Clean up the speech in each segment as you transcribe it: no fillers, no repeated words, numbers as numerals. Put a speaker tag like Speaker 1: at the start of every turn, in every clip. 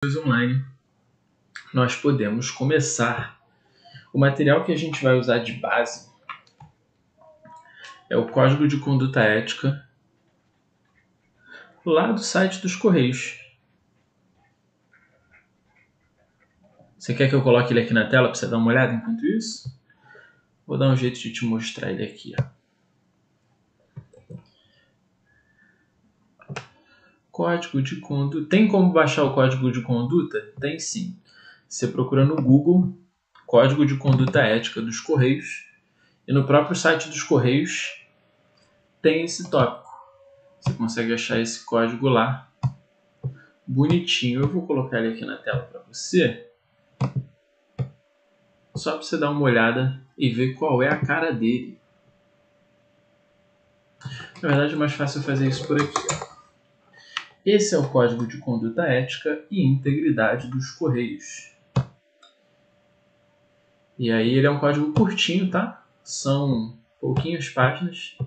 Speaker 1: Online, nós podemos começar. O material que a gente vai usar de base é o Código de Conduta Ética lá do site dos Correios. Você quer que eu coloque ele aqui na tela para você dar uma olhada enquanto isso? Vou dar um jeito de te mostrar ele aqui. Código de conduta. Tem como baixar o código de conduta? Tem sim. Você procura no Google Código de Conduta Ética dos Correios e no próprio site dos Correios tem esse tópico. Você consegue achar esse código lá bonitinho. Eu vou colocar ele aqui na tela para você, só para você dar uma olhada e ver qual é a cara dele. Na verdade é mais fácil fazer isso por aqui. Esse é o Código de Conduta Ética e Integridade dos Correios. E aí ele é um código curtinho, tá? São pouquinhas páginas.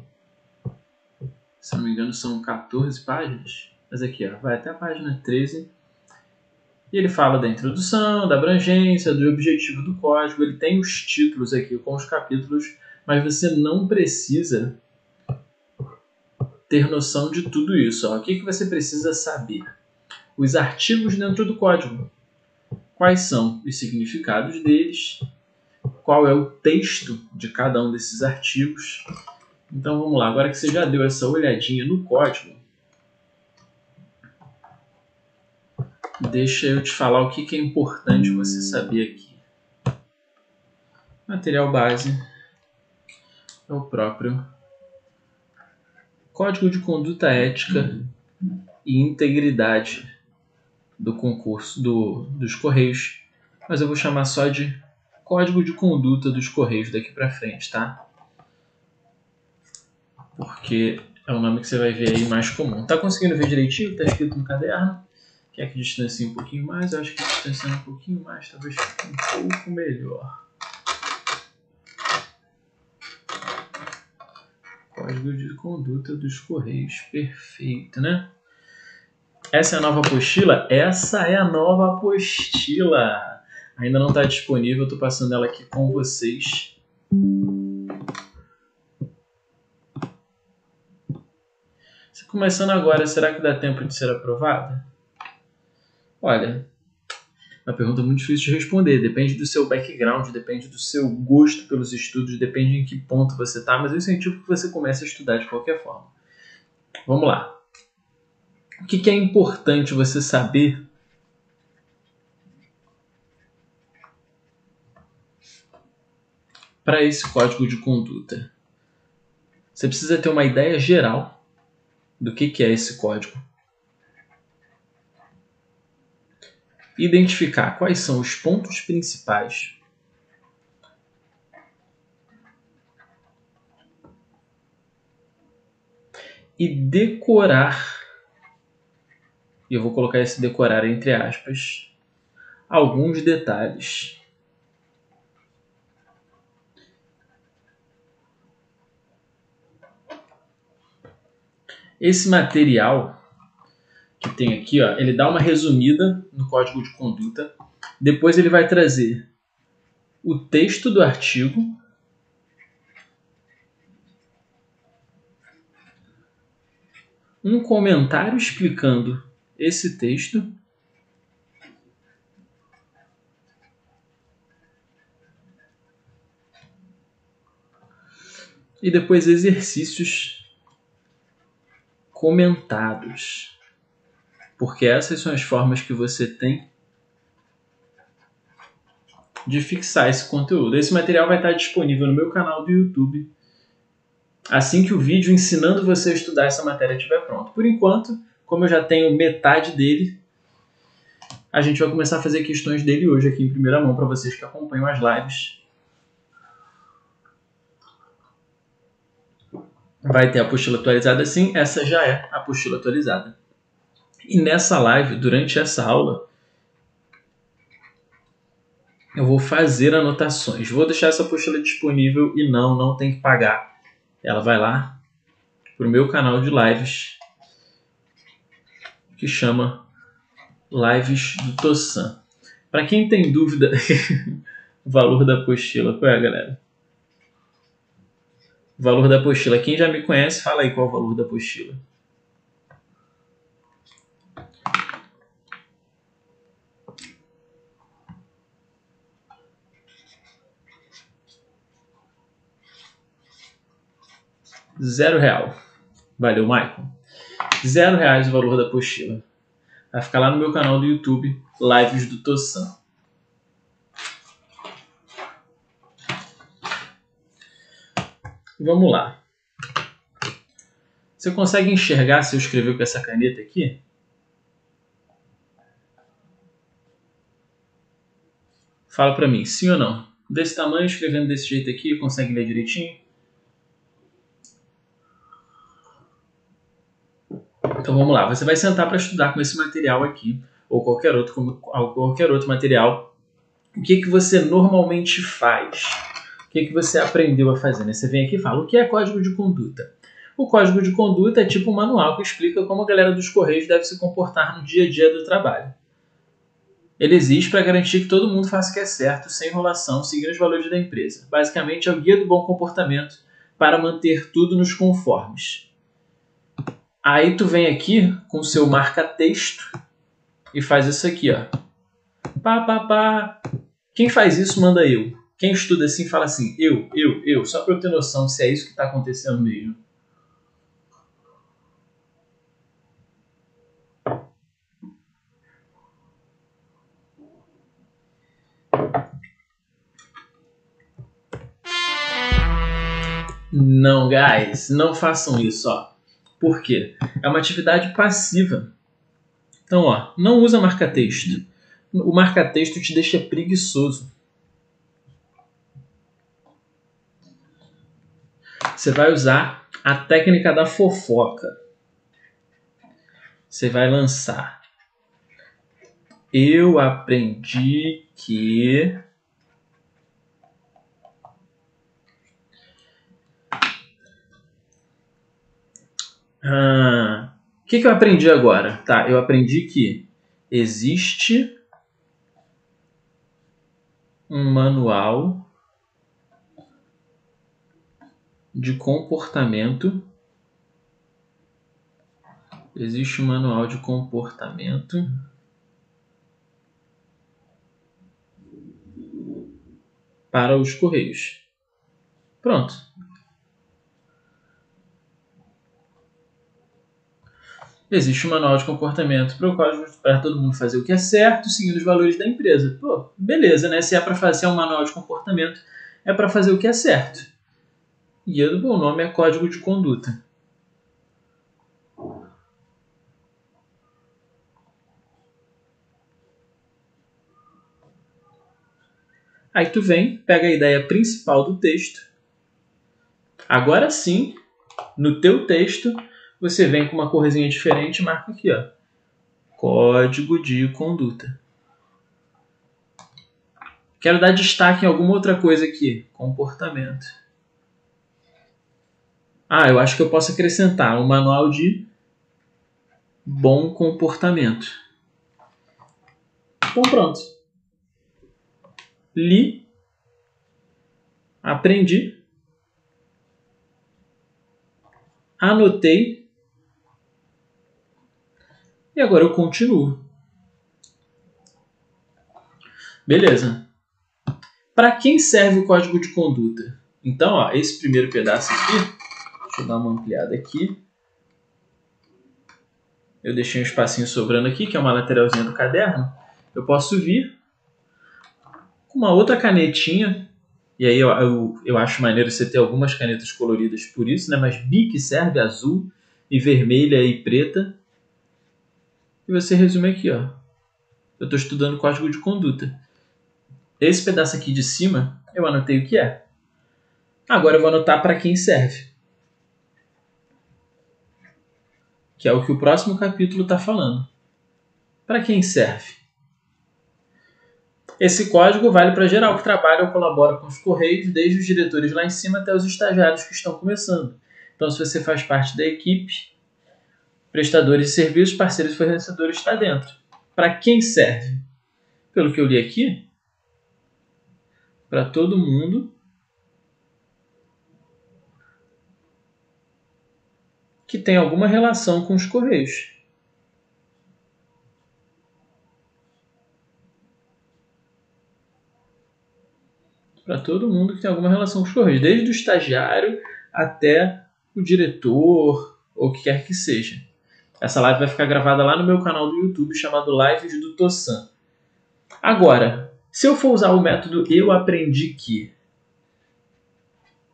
Speaker 1: Se não me engano são 14 páginas. Mas aqui, ó, vai até a página 13. E ele fala da introdução, da abrangência, do objetivo do código. Ele tem os títulos aqui com os capítulos, mas você não precisa ter noção de tudo isso. Ó. O que você precisa saber? Os artigos dentro do código. Quais são os significados deles? Qual é o texto de cada um desses artigos? Então vamos lá. Agora que você já deu essa olhadinha no código, deixa eu te falar o que é importante você saber aqui. Material base é o próprio Código de Conduta Ética e Integridade do concurso dos Correios, mas eu vou chamar só de Código de Conduta dos Correios daqui para frente, tá? Porque é o nome que você vai ver aí mais comum. Tá conseguindo ver direitinho? Tá escrito no caderno? Quer que distancie um pouquinho mais? Eu acho que distanciando um pouquinho mais talvez fique um pouco melhor. Código de Conduta dos Correios. Perfeito, né? Essa é a nova apostila? Essa é a nova apostila. Ainda não está disponível, estou passando ela aqui com vocês. Se começando agora, será que dá tempo de ser aprovada? Olha, uma pergunta muito difícil de responder. Depende do seu background, depende do seu gosto pelos estudos, depende em que ponto você está, mas eu incentivo que você comece a estudar de qualquer forma. Vamos lá. O que é importante você saber para esse código de conduta? Você precisa ter uma ideia geral do que é esse código. Identificar quais são os pontos principais e decorar, e eu vou colocar esse decorar entre aspas, alguns detalhes. Esse material que tem aqui, ó, ele dá uma resumida no código de conduta. Depois ele vai trazer o texto do artigo, um comentário explicando esse texto e depois exercícios comentados. Porque essas são as formas que você tem de fixar esse conteúdo. Esse material vai estar disponível no meu canal do YouTube assim que o vídeo ensinando você a estudar essa matéria estiver pronto. Por enquanto, como eu já tenho metade dele, a gente vai começar a fazer questões dele hoje aqui em primeira mão para vocês que acompanham as lives. Vai ter a apostila atualizada sim, essa já é a apostila atualizada. E nessa live, durante essa aula, eu vou fazer anotações. Vou deixar essa apostila disponível e não tem que pagar. Ela vai lá para o meu canal de lives, que chama Lives do Tossan. Para quem tem dúvida, o valor da apostila, qual é, galera? O valor da apostila. Quem já me conhece, fala aí qual é o valor da apostila. R$0. Valeu, Michael. R$0 o valor da apostila. Vai ficar lá no meu canal do YouTube, Lives do Tossan. Vamos lá. Você consegue enxergar se eu escrever com essa caneta aqui? Fala pra mim, sim ou não? Desse tamanho, escrevendo desse jeito aqui, consegue ler direitinho? Então vamos lá, você vai sentar para estudar com esse material aqui, ou qualquer outro material. O que você normalmente faz? O que você aprendeu a fazer? Né? Você vem aqui e fala, o que é código de conduta? O código de conduta é tipo um manual que explica como a galera dos Correios deve se comportar no dia a dia do trabalho. Ele existe para garantir que todo mundo faça o que é certo, sem enrolação, seguindo os valores da empresa. Basicamente, é o guia do bom comportamento para manter tudo nos conformes. Aí tu vem aqui com o seu marca-texto e faz isso aqui, ó. Pá. Quem faz isso, manda eu. Quem estuda assim, fala assim, eu. Só para eu ter noção se é isso que está acontecendo mesmo. Não, guys, não façam isso, ó. Por quê? É uma atividade passiva. Então, ó, não usa marca-texto. O marca-texto te deixa preguiçoso. Você vai usar a técnica da fofoca. Você vai lançar. Eu aprendi que... O que eu aprendi agora? Tá, eu aprendi que existe um manual de comportamento. Existe um manual de comportamento para os Correios. Pronto. Existe um manual de comportamento para todo mundo fazer o que é certo, seguindo os valores da empresa. Pô, beleza, né? Se é para fazer um manual de comportamento, é para fazer o que é certo. Guia do bom nome é código de conduta. Aí tu vem, pega a ideia principal do texto. Agora sim, no teu texto, você vem com uma corzinha diferente e marca aqui, ó. Código de conduta. Quero dar destaque em alguma outra coisa aqui. Comportamento. Eu acho que eu posso acrescentar um manual de bom comportamento. Então pronto. Li. Aprendi. Anotei. E agora eu continuo. Beleza. Para quem serve o código de conduta? Então, ó, esse primeiro pedaço aqui, deixa eu dar uma ampliada aqui. Eu deixei um espacinho sobrando aqui, que é uma lateralzinha do caderno. Eu posso vir com uma outra canetinha, e aí eu acho maneiro você ter algumas canetas coloridas por isso, né? Mas Bic serve azul e vermelha e preta. E você resume aqui, ó. Eu estou estudando código de conduta. Esse pedaço aqui de cima, eu anotei o que é. Agora eu vou anotar para quem serve. Que é o que o próximo capítulo está falando. Para quem serve? Esse código vale para geral que trabalha ou colabora com os Correios, desde os diretores lá em cima até os estagiários que estão começando. Então, se você faz parte da equipe, prestadores de serviços, parceiros e fornecedores está dentro. Para quem serve? Pelo que eu li aqui, para todo mundo que tem alguma relação com os Correios. Para todo mundo que tem alguma relação com os Correios, desde o estagiário até o diretor ou o que quer que seja. Essa live vai ficar gravada lá no meu canal do YouTube chamado Lives do Tossan. Agora, se eu for usar o método eu aprendi que,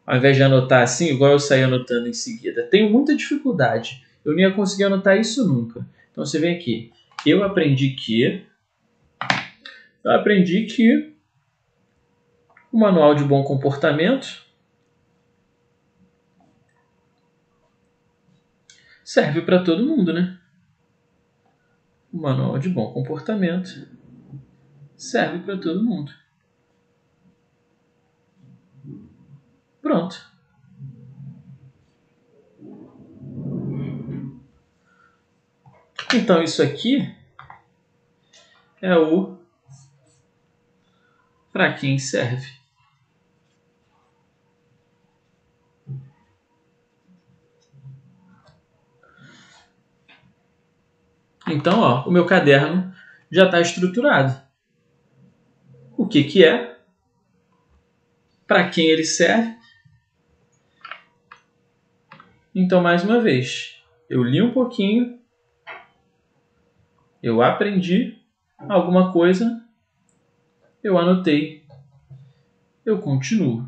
Speaker 1: ao invés de anotar assim, igual eu saí anotando em seguida, tenho muita dificuldade. Eu não ia conseguir anotar isso nunca. Então você vem aqui. Eu aprendi que o manual de bom comportamento serve para todo mundo, né? O manual de bom comportamento serve para todo mundo. Pronto. Então isso aqui é o para quem serve. Então, ó, o meu caderno já está estruturado. O que é? Para quem ele serve? Então, mais uma vez, eu li um pouquinho, eu aprendi alguma coisa, eu anotei, eu continuo.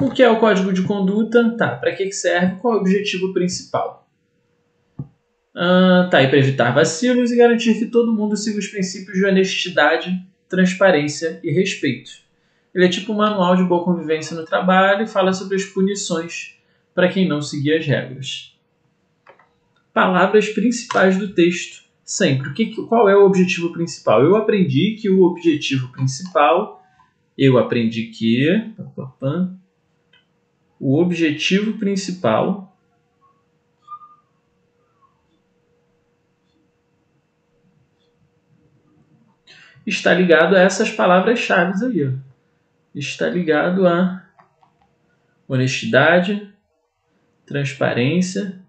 Speaker 1: O que é o código de conduta? Tá, para que serve? Qual é o objetivo principal? Tá aí para evitar vacilos e garantir que todo mundo siga os princípios de honestidade, transparência e respeito. Ele é tipo um manual de boa convivência no trabalho e fala sobre as punições para quem não seguir as regras. Palavras principais do texto. Sempre. Qual é o objetivo principal? Eu aprendi que o objetivo principal... O objetivo principal está ligado a essas palavras-chave aí. Ó. Está ligado a honestidade, transparência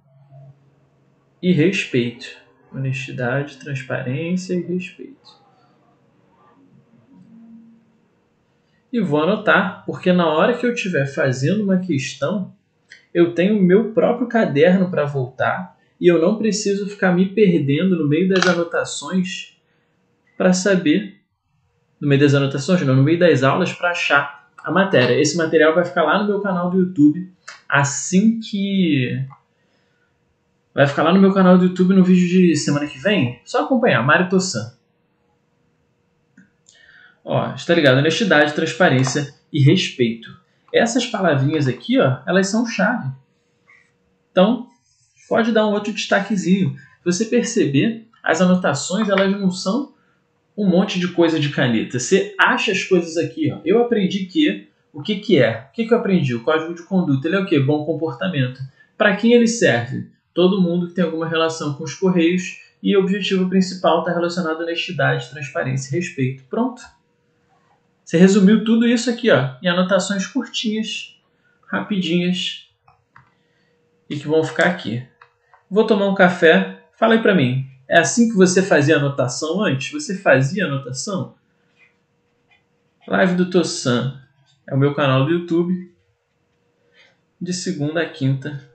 Speaker 1: e respeito. Honestidade, transparência e respeito. E vou anotar, porque na hora que eu estiver fazendo uma questão, eu tenho o meu próprio caderno para voltar e eu não preciso ficar me perdendo no meio das anotações para saber, no meio das anotações, não, no meio das aulas para achar a matéria. Esse material vai ficar lá no meu canal do YouTube vai ficar lá no meu canal do YouTube no vídeo de semana que vem. Só acompanhar, Mário Tossan. Ó, está ligado? Honestidade, transparência e respeito. Essas palavrinhas aqui, ó, elas são chave. Então, pode dar um outro destaquezinho. Se você perceber, as anotações, elas não são um monte de coisa de caneta. Você acha as coisas aqui, ó. Eu aprendi que... O que é? O que eu aprendi? O código de conduta. Ele é o quê? Bom comportamento. Para quem ele serve? Todo mundo que tem alguma relação com os Correios e o objetivo principal está relacionado à honestidade, transparência e respeito. Pronto. Você resumiu tudo isso aqui, ó, em anotações curtinhas, rapidinhas e que vão ficar aqui. Vou tomar um café. Fala aí pra mim. É assim que você fazia anotação antes? Você fazia anotação? Live do Tossan. É o meu canal do YouTube. De segunda a quinta.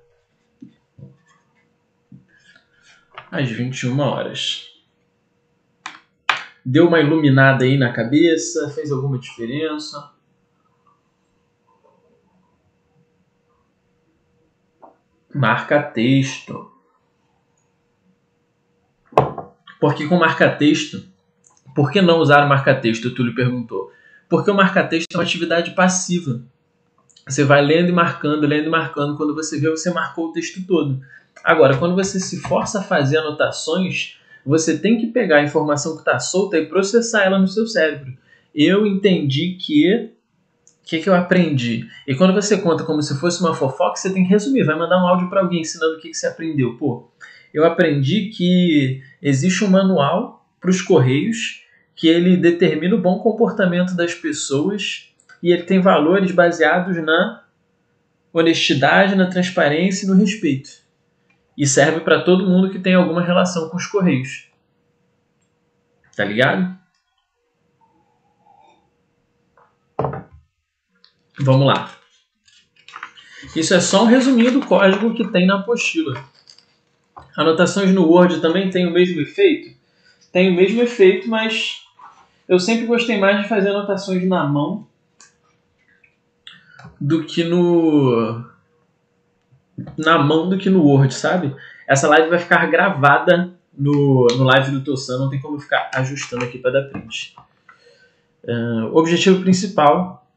Speaker 1: Às 21 horas. Deu uma iluminada aí na cabeça? Fez alguma diferença? Marca-texto. Por que com marca-texto? Por que não usar o marca-texto? O Túlio perguntou. Porque o marca-texto é uma atividade passiva. Você vai lendo e marcando, lendo e marcando. Quando você vê, você marcou o texto todo. Agora, quando você se força a fazer anotações, você tem que pegar a informação que está solta e processar ela no seu cérebro. Eu entendi que... O que eu aprendi? E quando você conta como se fosse uma fofoca, você tem que resumir. Vai mandar um áudio para alguém ensinando o que você aprendeu. Pô, eu aprendi que existe um manual para os Correios que ele determina o bom comportamento das pessoas e ele tem valores baseados na honestidade, na transparência e no respeito. E serve para todo mundo que tem alguma relação com os Correios. Tá ligado? Vamos lá. Isso é só um resuminho do código que tem na apostila. Anotações no Word também tem o mesmo efeito? Tem o mesmo efeito, mas eu sempre gostei mais de fazer anotações na mão do que no Word, sabe? Essa live vai ficar gravada no live do Tossan, não tem como ficar ajustando aqui para dar print. Objetivo principal.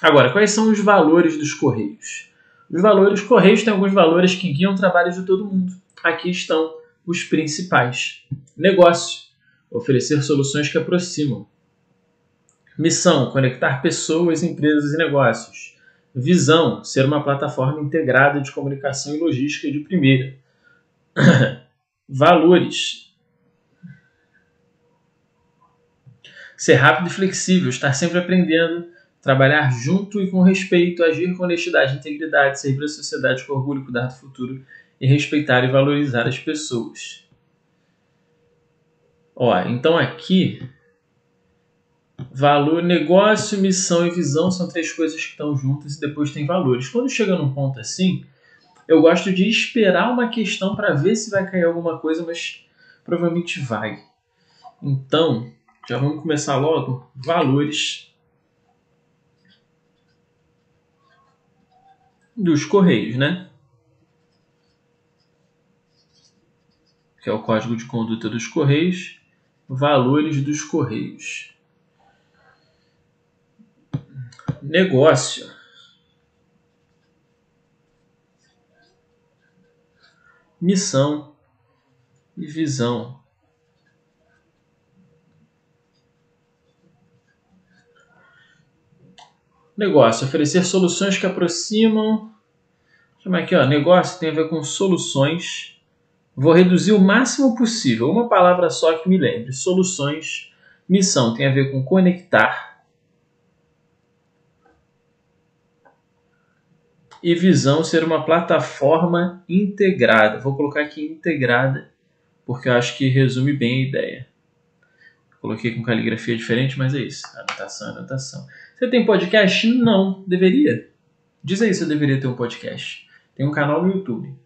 Speaker 1: Agora, quais são os valores dos Correios? Os Correios têm alguns valores que guiam o trabalho de todo mundo. Aqui estão os principais. Negócio. Oferecer soluções que aproximam. Missão. Conectar pessoas, empresas e negócios. Visão. Ser uma plataforma integrada de comunicação e logística de primeira. Valores. Ser rápido e flexível. Estar sempre aprendendo. Trabalhar junto e com respeito, agir com honestidade e integridade, servir a sociedade com orgulho, cuidar do futuro e respeitar e valorizar as pessoas. Então aqui, valor, negócio, missão e visão são 3 coisas que estão juntas e depois tem valores. Quando chega num ponto assim, eu gosto de esperar uma questão para ver se vai cair alguma coisa, mas provavelmente vai. Então, já vamos começar logo. Valores dos Correios, né? Que é o Código de Conduta dos Correios. Valores dos Correios. Negócio. Missão e visão. Negócio. Oferecer soluções que aproximam. Chama aqui, negócio tem a ver com soluções. Vou reduzir o máximo possível. Uma palavra só que me lembre. Soluções. Missão tem a ver com conectar. E visão ser uma plataforma integrada. Vou colocar aqui integrada, porque eu acho que resume bem a ideia. Coloquei com caligrafia diferente, mas é isso. Anotação. Você tem podcast? Não. Deveria? Diz aí se eu deveria ter um podcast. Tem um canal no YouTube.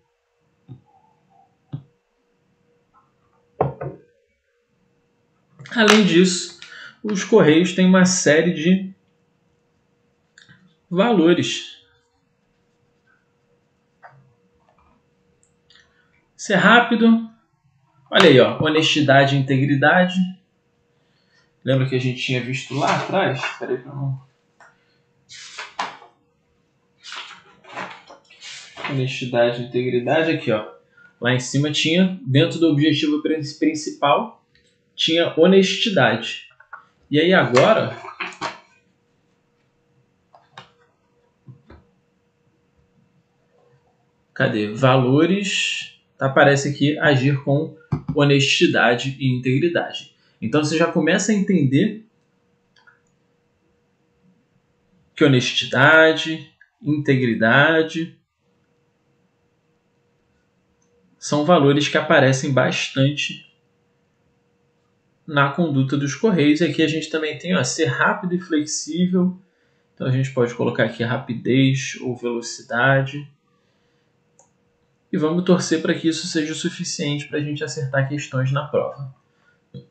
Speaker 1: Além disso, os Correios têm uma série de valores. Ser rápido. Olha aí, honestidade e integridade. Lembra que a gente tinha visto lá atrás? Espera aí para não... Honestidade e integridade aqui, Lá em cima tinha, dentro do objetivo principal, tinha honestidade. E aí agora... Cadê? Valores... Aparece aqui agir com honestidade e integridade. Então você já começa a entender que honestidade, integridade são valores que aparecem bastante na conduta dos Correios. E aqui a gente também tem ser rápido e flexível. Então a gente pode colocar aqui rapidez ou velocidade. E vamos torcer para que isso seja o suficiente para a gente acertar questões na prova.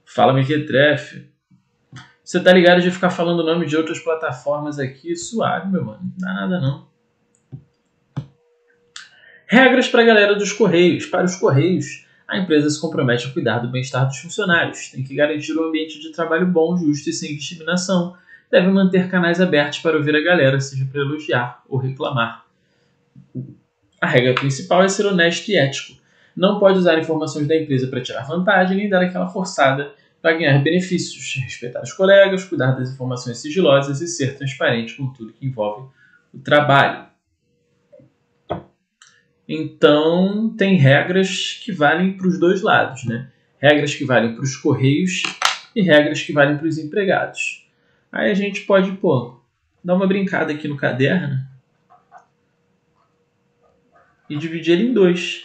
Speaker 1: Fala, Mequetrefe. Você tá ligado de ficar falando o nome de outras plataformas aqui? Suave, meu mano. Não dá nada, não. Regras para a galera dos Correios. Para os Correios, a empresa se compromete a cuidar do bem-estar dos funcionários. Tem que garantir um ambiente de trabalho bom, justo e sem discriminação. Deve manter canais abertos para ouvir a galera, seja para elogiar ou reclamar. A regra principal é ser honesto e ético. Não pode usar informações da empresa para tirar vantagem, nem dar aquela forçada para ganhar benefícios. Respeitar os colegas, cuidar das informações sigilosas e ser transparente com tudo que envolve o trabalho. Então, tem regras que valem para os dois lados, né? Regras que valem para os correios e regras que valem para os empregados. Aí a gente pode, dar uma brincada aqui no caderno e dividir ele em dois.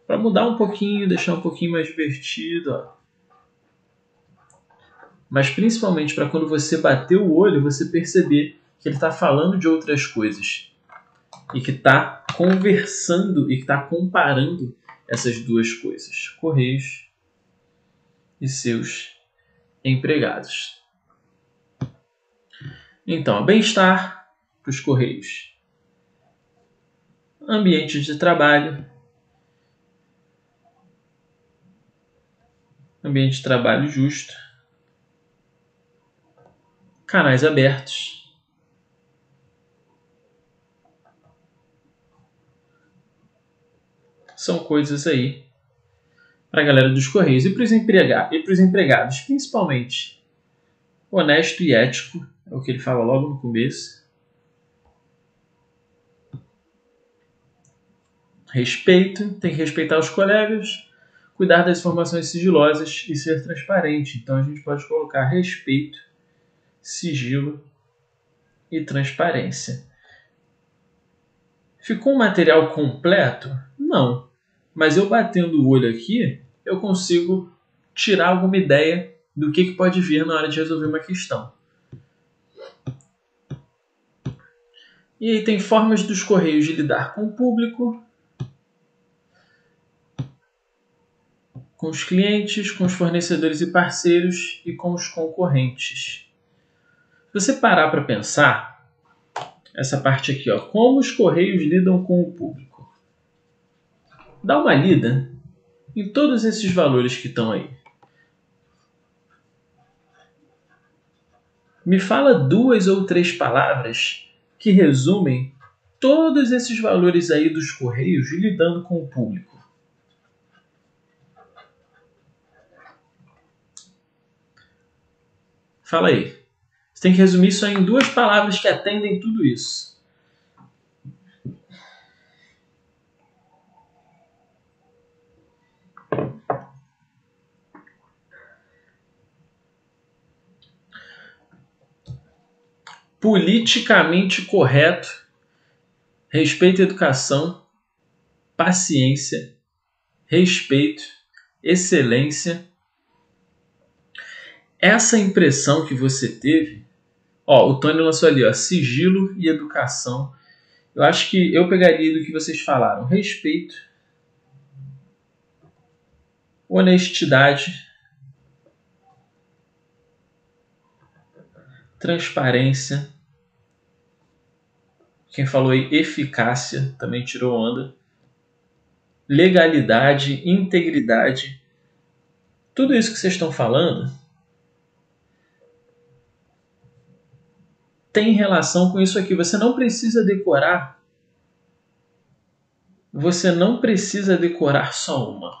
Speaker 1: Para mudar um pouquinho, deixar um pouquinho mais divertido, ó. Mas principalmente para quando você bater o olho, você perceber que ele está falando de outras coisas. E que está conversando e que está comparando essas duas coisas. Correios e seus empregados. Então, bem-estar para os Correios. Ambiente de trabalho. Ambiente de trabalho justo. Canais abertos. São coisas aí para a galera dos Correios. E para os empregados, principalmente, honesto e ético. É o que ele fala logo no começo. Respeito, tem que respeitar os colegas, cuidar das informações sigilosas e ser transparente. Então a gente pode colocar respeito, sigilo e transparência. Ficou um material completo? Não. Mas eu batendo o olho aqui, eu consigo tirar alguma ideia do que pode vir na hora de resolver uma questão. E aí tem formas dos Correios de lidar com o público, com os clientes, com os fornecedores e parceiros e com os concorrentes. Se você parar para pensar, essa parte aqui, ó, como os Correios lidam com o público. Dá uma lida em todos esses valores que estão aí. Me fala 2 ou 3 palavras que resumem todos esses valores aí dos Correios lidando com o público. Fala aí. Você tem que resumir isso aí em 2 palavras que atendem tudo isso. Politicamente correto, respeito à educação, paciência, respeito, excelência. Essa impressão que você teve, o Tony lançou ali, sigilo e educação. Eu acho que eu pegaria do que vocês falaram. Respeito, honestidade, transparência. Quem falou aí eficácia também tirou onda. Legalidade, integridade. Tudo isso que vocês estão falando tem relação com isso aqui. Você não precisa decorar. Você não precisa decorar só uma.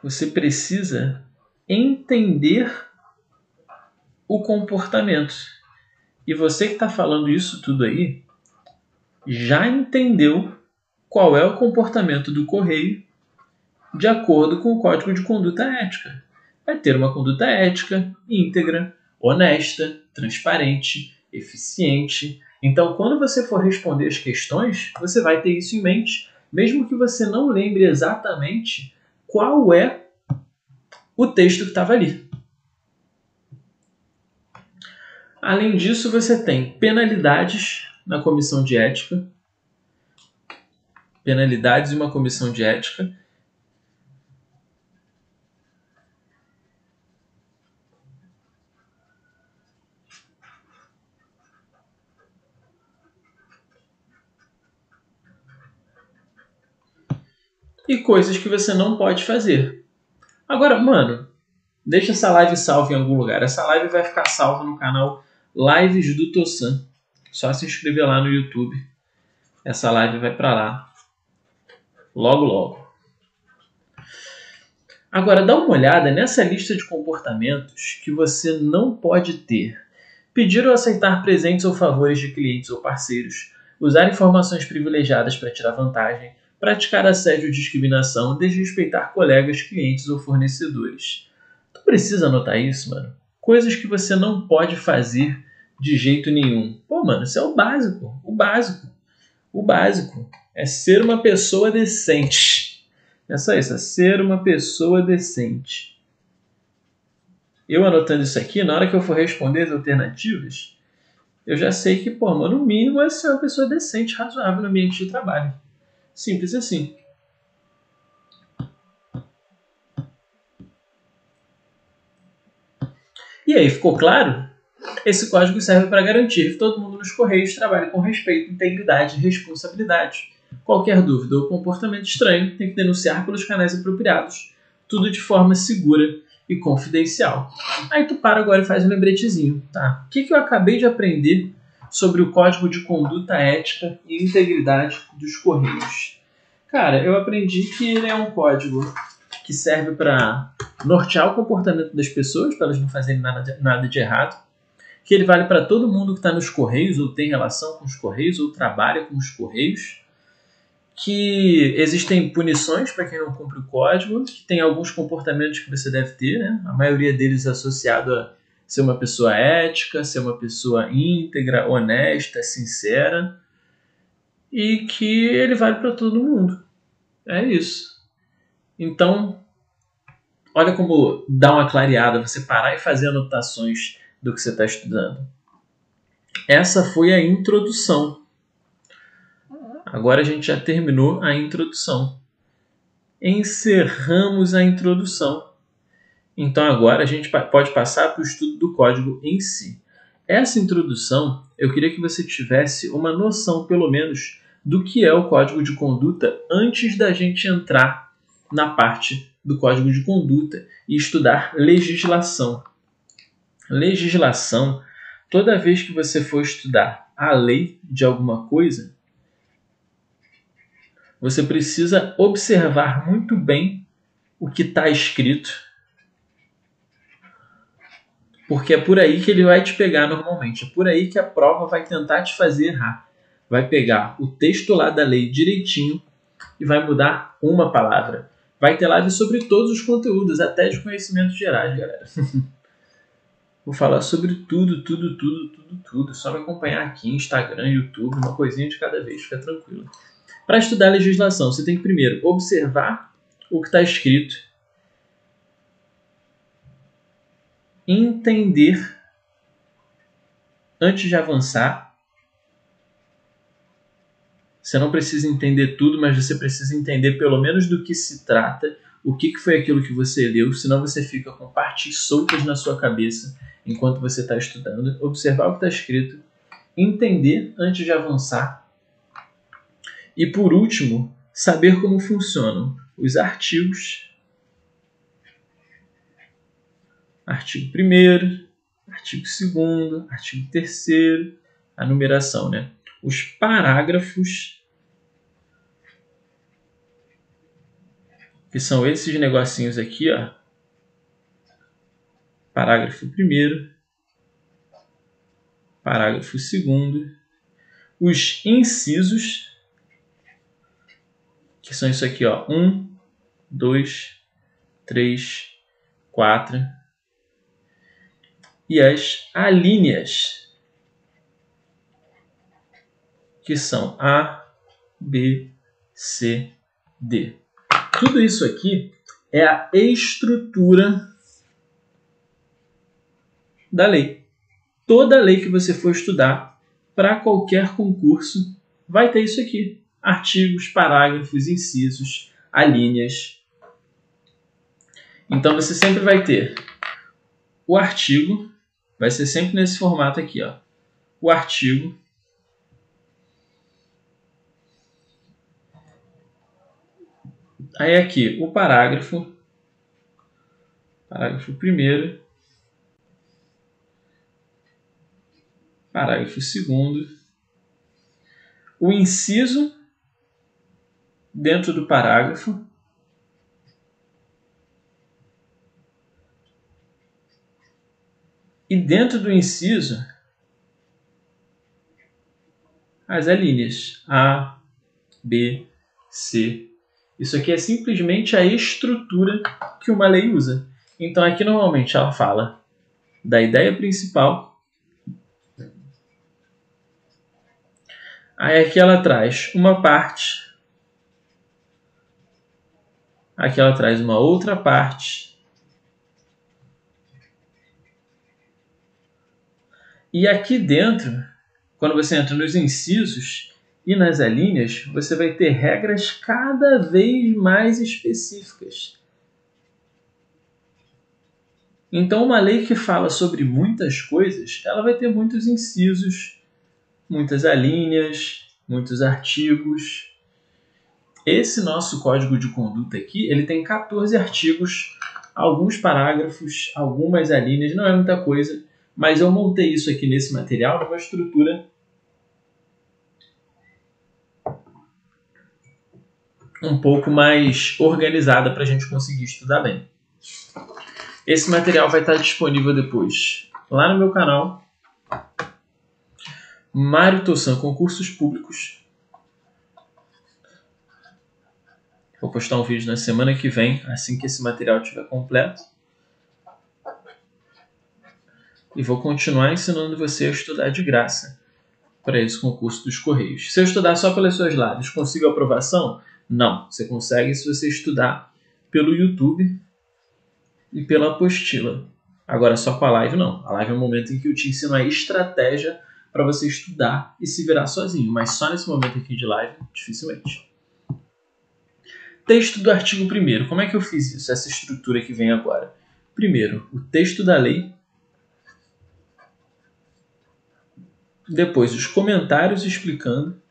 Speaker 1: Você precisa entender o comportamento. E você que está falando isso tudo aí, já entendeu qual é o comportamento do correio de acordo com o Código de Conduta Ética. Vai ter uma conduta ética, íntegra, honesta, transparente, eficiente. Então, quando você for responder as questões, você vai ter isso em mente, mesmo que você não lembre exatamente qual é o texto que estava ali. Além disso, você tem penalidades na comissão de ética. Penalidades e uma comissão de ética. E coisas que você não pode fazer. Agora, mano, deixa essa live salva em algum lugar. Essa live vai ficar salva no canal Lives do Tossan. Só se inscrever lá no YouTube. Essa live vai para lá. Logo, logo. Agora, dá uma olhada nessa lista de comportamentos que você não pode ter. pedir ou aceitar presentes ou favores de clientes ou parceiros, usar informações privilegiadas para tirar vantagem, praticar assédio ou discriminação, desrespeitar colegas, clientes ou fornecedores. Tu precisa anotar isso, mano? Coisas que você não pode fazer de jeito nenhum. Pô, mano, isso é o básico. O básico. O básico é ser uma pessoa decente. É só isso, é ser uma pessoa decente. Eu anotando isso aqui, na hora que eu for responder as alternativas, eu já sei que, pô, mano, no mínimo é ser uma pessoa decente, razoável no ambiente de trabalho. Simples assim. E aí, ficou claro? Esse código serve para garantir que todo mundo nos Correios trabalhe com respeito, integridade e responsabilidade. Qualquer dúvida ou comportamento estranho tem que denunciar pelos canais apropriados, tudo de forma segura e confidencial. Aí tu para agora e faz um lembretezinho, tá? O que eu acabei de aprender sobre o Código de Conduta Ética e Integridade dos Correios? Cara, eu aprendi que ele é um código que serve para nortear o comportamento das pessoas, para elas não fazerem nada de errado, que ele vale para todo mundo que está nos Correios, ou tem relação com os Correios, ou trabalha com os Correios, que existem punições para quem não cumpre o código, que tem alguns comportamentos que você deve ter, né? A maioria deles associado a ser uma pessoa ética, ser uma pessoa íntegra, honesta, sincera, e que ele vale para todo mundo. É isso. Então, olha como dá uma clareada você parar e fazer anotações do que você está estudando. Essa foi a introdução. Agora a gente já terminou a introdução. Encerramos a introdução. Então agora a gente pode passar para o estudo do código em si. Essa introdução, eu queria que você tivesse uma noção, pelo menos, do que é o código de conduta antes da gente entrar na parte do código de conduta e estudar legislação. Legislação, toda vez que você for estudar a lei de alguma coisa, você precisa observar muito bem o que está escrito, porque é por aí que ele vai te pegar normalmente. É por aí que a prova vai tentar te fazer errar. Vai pegar o texto lá da lei direitinho e vai mudar uma palavra. Vai ter live sobre todos os conteúdos, até de conhecimentos gerais, galera. Vou falar sobre tudo. Só me acompanhar aqui, Instagram, YouTube, uma coisinha de cada vez, fica tranquilo. Para estudar a legislação, você tem que primeiro observar o que está escrito, entender antes de avançar. Você não precisa entender tudo, mas você precisa entender pelo menos do que se trata, o que foi aquilo que você leu, senão você fica com partes soltas na sua cabeça enquanto você está estudando. Observar o que está escrito, entender antes de avançar. E por último, saber como funcionam os artigos. Artigo 1º, artigo 2º, artigo 3º, a numeração, né? Os parágrafos, que são esses negocinhos aqui, ó. Parágrafo 1º, parágrafo 2º, os incisos, que são isso aqui, ó. 1, 2, 3, 4. E as alíneas, que são A, B, C, D. Tudo isso aqui é a estrutura da lei. Toda lei que você for estudar para qualquer concurso vai ter isso aqui. Artigos, parágrafos, incisos, alíneas. Então você sempre vai ter o artigo, vai ser sempre nesse formato aqui, ó. O artigo, aí aqui o parágrafo, parágrafo 1º, parágrafo 2º, o inciso dentro do parágrafo, e dentro do inciso as alíneas A, B, C. Isso aqui é simplesmente a estrutura que uma lei usa. Então aqui normalmente ela fala da ideia principal. Aí aqui ela traz uma parte. Aqui ela traz uma outra parte. E aqui dentro, quando você entra nos incisos e nas alíneas, você vai ter regras cada vez mais específicas. Então, uma lei que fala sobre muitas coisas, ela vai ter muitos incisos, muitas alíneas, muitos artigos. Esse nosso código de conduta aqui, ele tem 14 artigos, alguns parágrafos, algumas alíneas, não é muita coisa, mas eu montei isso aqui nesse material numa estrutura um pouco mais organizada para a gente conseguir estudar bem. Esse material vai estar disponível depois lá no meu canal, Mário Tossan Concursos Públicos. Vou postar um vídeo na semana que vem, assim que esse material estiver completo. E vou continuar ensinando você a estudar de graça para esse concurso dos Correios. Se eu estudar só pelas suas lives, consigo aprovação? Não. Você consegue se você estudar pelo YouTube e pela apostila. Agora, só com a live, não. A live é um momento em que eu te ensino a estratégia para você estudar e se virar sozinho. Mas só nesse momento aqui de live, dificilmente. Texto do artigo 1º. Como é que eu fiz isso? Essa estrutura que vem agora. Primeiro, o texto da lei. Depois, os comentários explicando.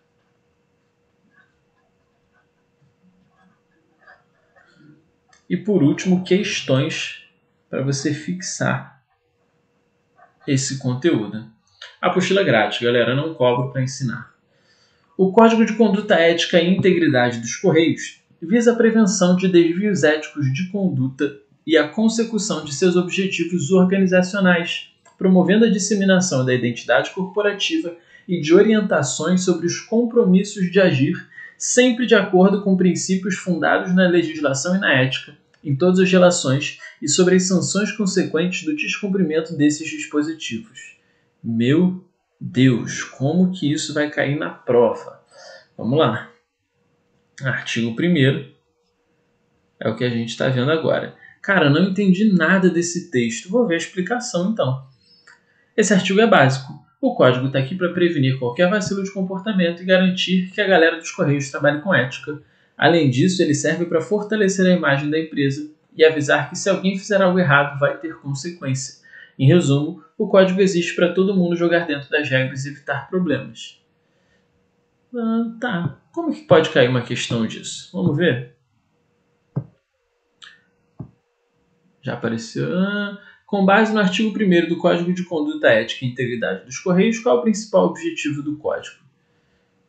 Speaker 1: E, por último, questões para você fixar esse conteúdo. Apostila grátis, galera. Não cobro para ensinar. O Código de Conduta Ética e Integridade dos Correios visa a prevenção de desvios éticos de conduta e a consecução de seus objetivos organizacionais, promovendo a disseminação da identidade corporativa e de orientações sobre os compromissos de agir, sempre de acordo com princípios fundados na legislação e na ética, em todas as relações e sobre as sanções consequentes do descumprimento desses dispositivos. Meu Deus, como que isso vai cair na prova? Vamos lá. Artigo 1º é o que a gente está vendo agora. Cara, não entendi nada desse texto. Vou ver a explicação, então. Esse artigo é básico. O código está aqui para prevenir qualquer vacilo de comportamento e garantir que a galera dos Correios trabalhe com ética. Além disso, ele serve para fortalecer a imagem da empresa e avisar que se alguém fizer algo errado, vai ter consequência. Em resumo, o código existe para todo mundo jogar dentro das regras e evitar problemas. Tá. Como que pode cair uma questão disso? Vamos ver? Já apareceu. Com base no artigo 1º do Código de Conduta Ética e Integridade dos Correios, qual é o principal objetivo do código?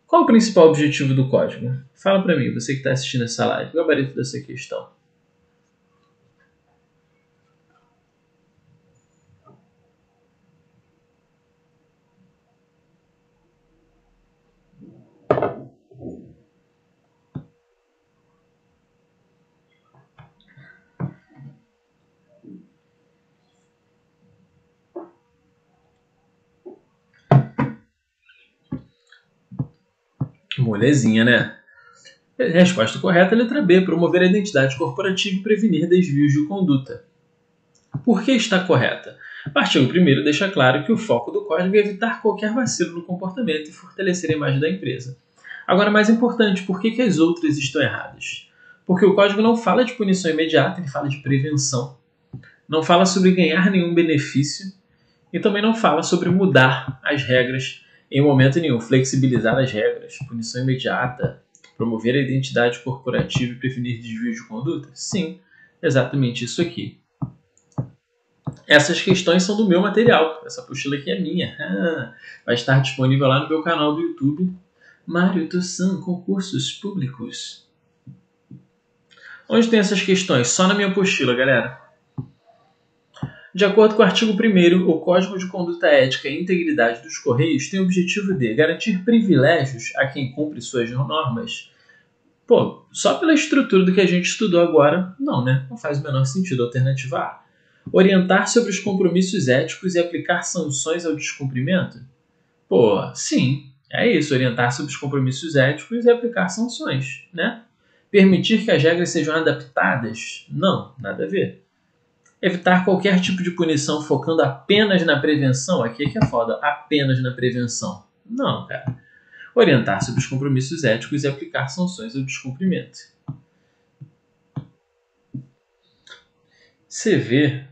Speaker 1: Qual é o principal objetivo do código? Fala para mim, você que está assistindo essa live, o gabarito dessa questão. Molezinha, né? Resposta correta, letra B, promover a identidade corporativa e prevenir desvios de conduta. Por que está correta? O artigo 1º deixa claro que o foco do código é evitar qualquer vacilo no comportamento e fortalecer a imagem da empresa. Agora, mais importante, por que as outras estão erradas? Porque o código não fala de punição imediata, ele fala de prevenção. Não fala sobre ganhar nenhum benefício e também não fala sobre mudar as regras em momento nenhum, flexibilizar as regras, punição imediata, promover a identidade corporativa e prevenir desvios de conduta? Sim, exatamente isso aqui. Essas questões são do meu material, essa apostila aqui é minha. Vai estar disponível lá no meu canal do YouTube, Mário Tossan Concursos Públicos. Onde tem essas questões? Só na minha apostila, galera. De acordo com o artigo 1º, o Código de Conduta Ética e Integridade dos Correios tem o objetivo de garantir privilégios a quem cumpre suas normas. Pô, só pela estrutura do que a gente estudou agora, não, né? Não faz o menor sentido. Alternativa A. Orientar sobre os compromissos éticos e aplicar sanções ao descumprimento? Pô, sim, é isso. Orientar sobre os compromissos éticos e aplicar sanções, né? Permitir que as regras sejam adaptadas? Não, nada a ver. Evitar qualquer tipo de punição focando apenas na prevenção? Aqui é que é foda, apenas na prevenção. Não, cara. Orientar sobre os compromissos éticos e aplicar sanções ao descumprimento. Você vê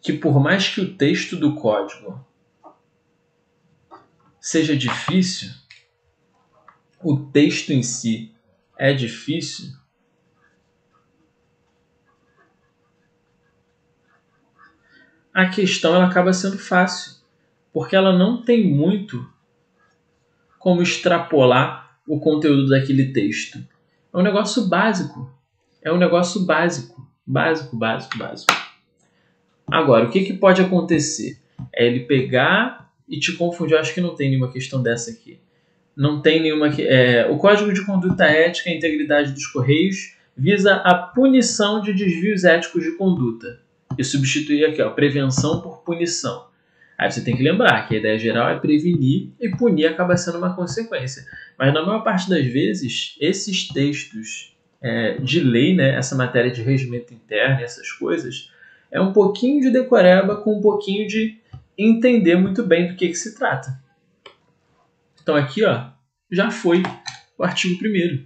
Speaker 1: que por mais que o texto do código seja difícil, o texto em si é difícil, a questão ela acaba sendo fácil, porque ela não tem muito como extrapolar o conteúdo daquele texto. É um negócio básico. É um negócio básico. Básico. Agora, o que pode acontecer? É ele pegar e te confundir. Eu acho que não tem nenhuma questão dessa aqui. Não tem nenhuma... o Código de Conduta Ética e Integridade dos Correios visa a punição de desvios éticos de conduta. E substituir aqui, ó, prevenção por punição. Aí você tem que lembrar que a ideia geral é prevenir e punir acaba sendo uma consequência. Mas na maior parte das vezes, esses textos de lei, né, essa matéria de regimento interno, essas coisas, é um pouquinho de decoreba com um pouquinho de entender muito bem do que se trata. Então aqui, ó, já foi o artigo 1º.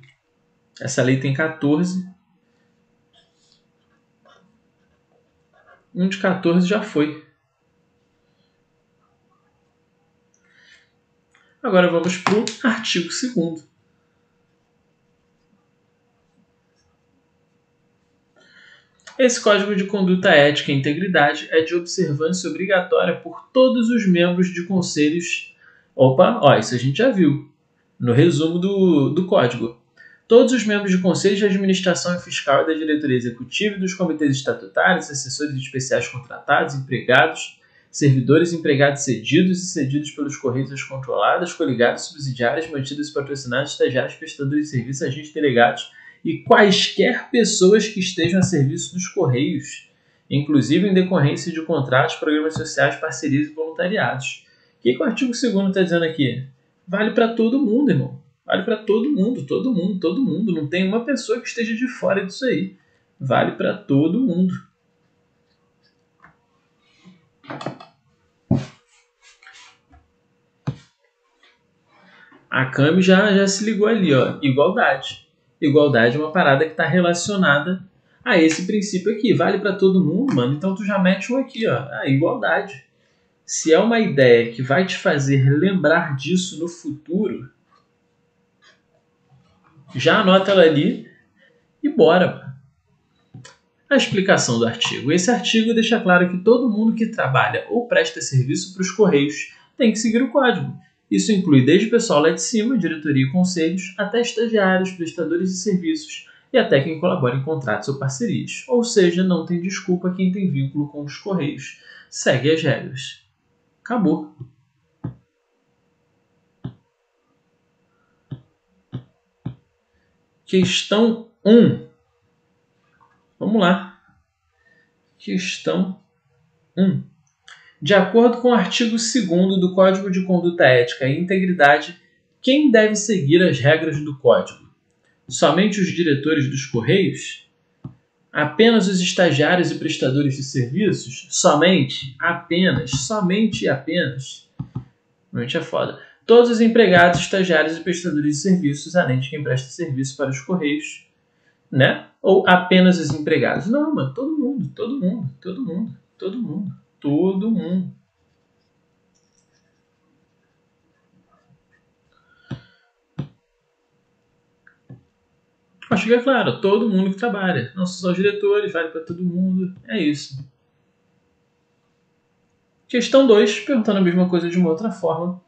Speaker 1: Essa lei tem 14. Um de 14 já foi. Agora vamos para o artigo 2º. Esse Código de Conduta Ética e Integridade é de observância obrigatória por todos os membros de conselhos... isso a gente já viu no resumo do Código. Todos os membros de conselhos de administração e fiscal e da diretoria executiva e dos comitês estatutários, assessores especiais contratados, empregados, servidores, empregados cedidos e cedidos pelos Correios controladas, coligados, subsidiários, mantidos e patrocinados, estagiários, prestadores de serviço, agentes delegados e quaisquer pessoas que estejam a serviço dos Correios, inclusive em decorrência de contratos, programas sociais, parcerias e voluntariados. O que o artigo 2º está dizendo aqui? Vale para todo mundo, irmão. Vale para todo mundo. Não tem uma pessoa que esteja de fora disso aí. Vale para todo mundo. A Cami já se ligou ali, ó. Igualdade. Igualdade é uma parada que está relacionada a esse princípio aqui. Vale para todo mundo, mano. Então tu já mete um aqui, ó. Igualdade. Se é uma ideia que vai te fazer lembrar disso no futuro, já anota ela ali e bora. A explicação do artigo. Esse artigo deixa claro que todo mundo que trabalha ou presta serviço para os Correios tem que seguir o código. Isso inclui desde o pessoal lá de cima, diretoria e conselhos, até estagiários, prestadores de serviços e até quem colabora em contratos ou parcerias. Ou seja, não tem desculpa quem tem vínculo com os Correios. Segue as regras. Acabou. Questão 1. Vamos lá. Questão 1. De acordo com o artigo 2º do Código de Conduta Ética e Integridade, quem deve seguir as regras do Código? Somente os diretores dos Correios? Apenas os estagiários e prestadores de serviços? Somente? Apenas? Somente e apenas? Realmente é foda. Todos os empregados, estagiários e prestadores de serviços, além de quem presta serviço para os Correios, né? Ou apenas os empregados? Não, mano, todo mundo. Acho que é claro, todo mundo que trabalha. Não só os diretores, vale para todo mundo. É isso. Questão 2, perguntando a mesma coisa de uma outra forma.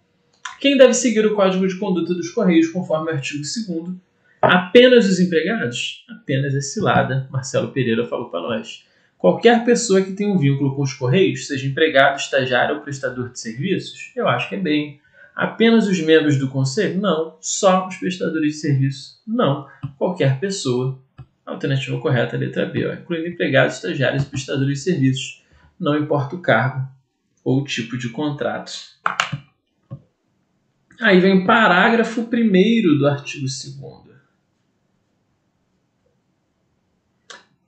Speaker 1: Quem deve seguir o Código de Conduta dos Correios conforme o artigo 2º? Apenas os empregados? Apenas é cilada. Marcelo Pereira falou para nós. Qualquer pessoa que tenha um vínculo com os Correios, seja empregado, estagiário ou prestador de serviços, eu acho que é bem. Apenas os membros do conselho? Não. Só os prestadores de serviço? Não. Qualquer pessoa. Alternativa correta, letra B, ó, incluindo empregados, estagiários e prestadores de serviços. Não importa o cargo ou o tipo de contrato. Aí vem o parágrafo 1º do artigo 2º.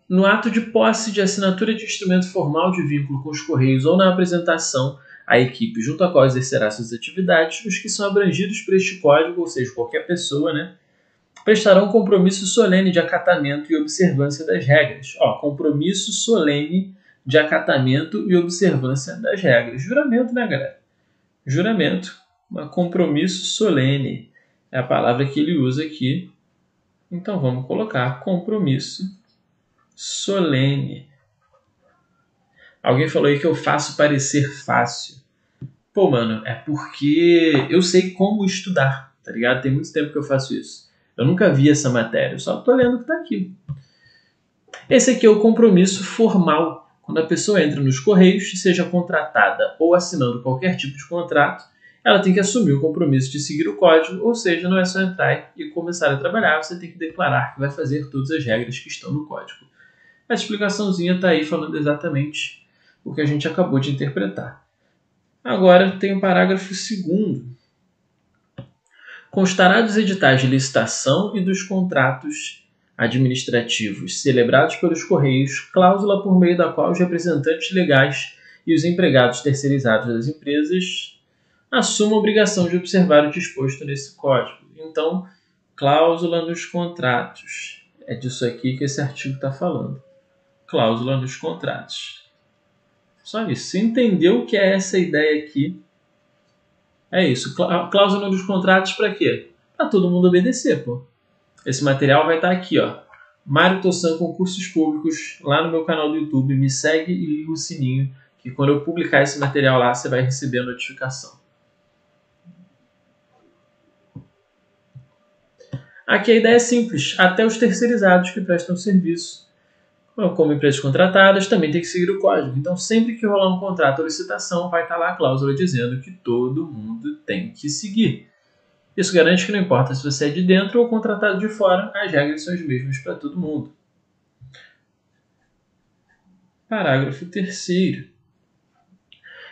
Speaker 1: No ato de posse de assinatura de instrumento formal de vínculo com os Correios ou na apresentação à equipe junto à qual exercerá suas atividades, os que são abrangidos por este código, ou seja, qualquer pessoa, prestarão compromisso solene de acatamento e observância das regras. Compromisso solene de acatamento e observância das regras. Juramento, né, galera? Juramento. Compromisso solene. É a palavra que ele usa aqui. Então, vamos colocar compromisso solene. Alguém falou aí que eu faço parecer fácil. Pô, mano, é porque eu sei como estudar, tá ligado? Tem muito tempo que eu faço isso. Eu nunca vi essa matéria, eu só tô lendo o que tá aqui. Esse aqui é o compromisso formal. Quando a pessoa entra nos Correios, seja contratada ou assinando qualquer tipo de contrato, ela tem que assumir o compromisso de seguir o código, ou seja, não é só entrar e começar a trabalhar, você tem que declarar que vai fazer todas as regras que estão no código. A explicaçãozinha está aí falando exatamente o que a gente acabou de interpretar. Agora tem o parágrafo 2º. Constará dos editais de licitação e dos contratos administrativos celebrados pelos Correios, cláusula por meio da qual os representantes legais e os empregados terceirizados das empresas assumam a obrigação de observar o disposto nesse código. Então, cláusula nos contratos. É disso aqui que esse artigo está falando. Cláusula nos contratos. Só isso. Você entendeu o que é essa ideia aqui? É isso. Cláusula dos contratos para quê? Para todo mundo obedecer, pô. Esse material vai estar aqui, ó. Mário Tossan, Concursos Públicos, lá no meu canal do YouTube. Me segue e liga o sininho, que quando eu publicar esse material lá, você vai receber a notificação. Aqui a ideia é simples. Até os terceirizados que prestam serviço, como empresas contratadas, também tem que seguir o código. Então, sempre que rolar um contrato ou licitação, vai estar lá a cláusula dizendo que todo mundo tem que seguir. Isso garante que não importa se você é de dentro ou contratado de fora, as regras são as mesmas para todo mundo. Parágrafo 3º.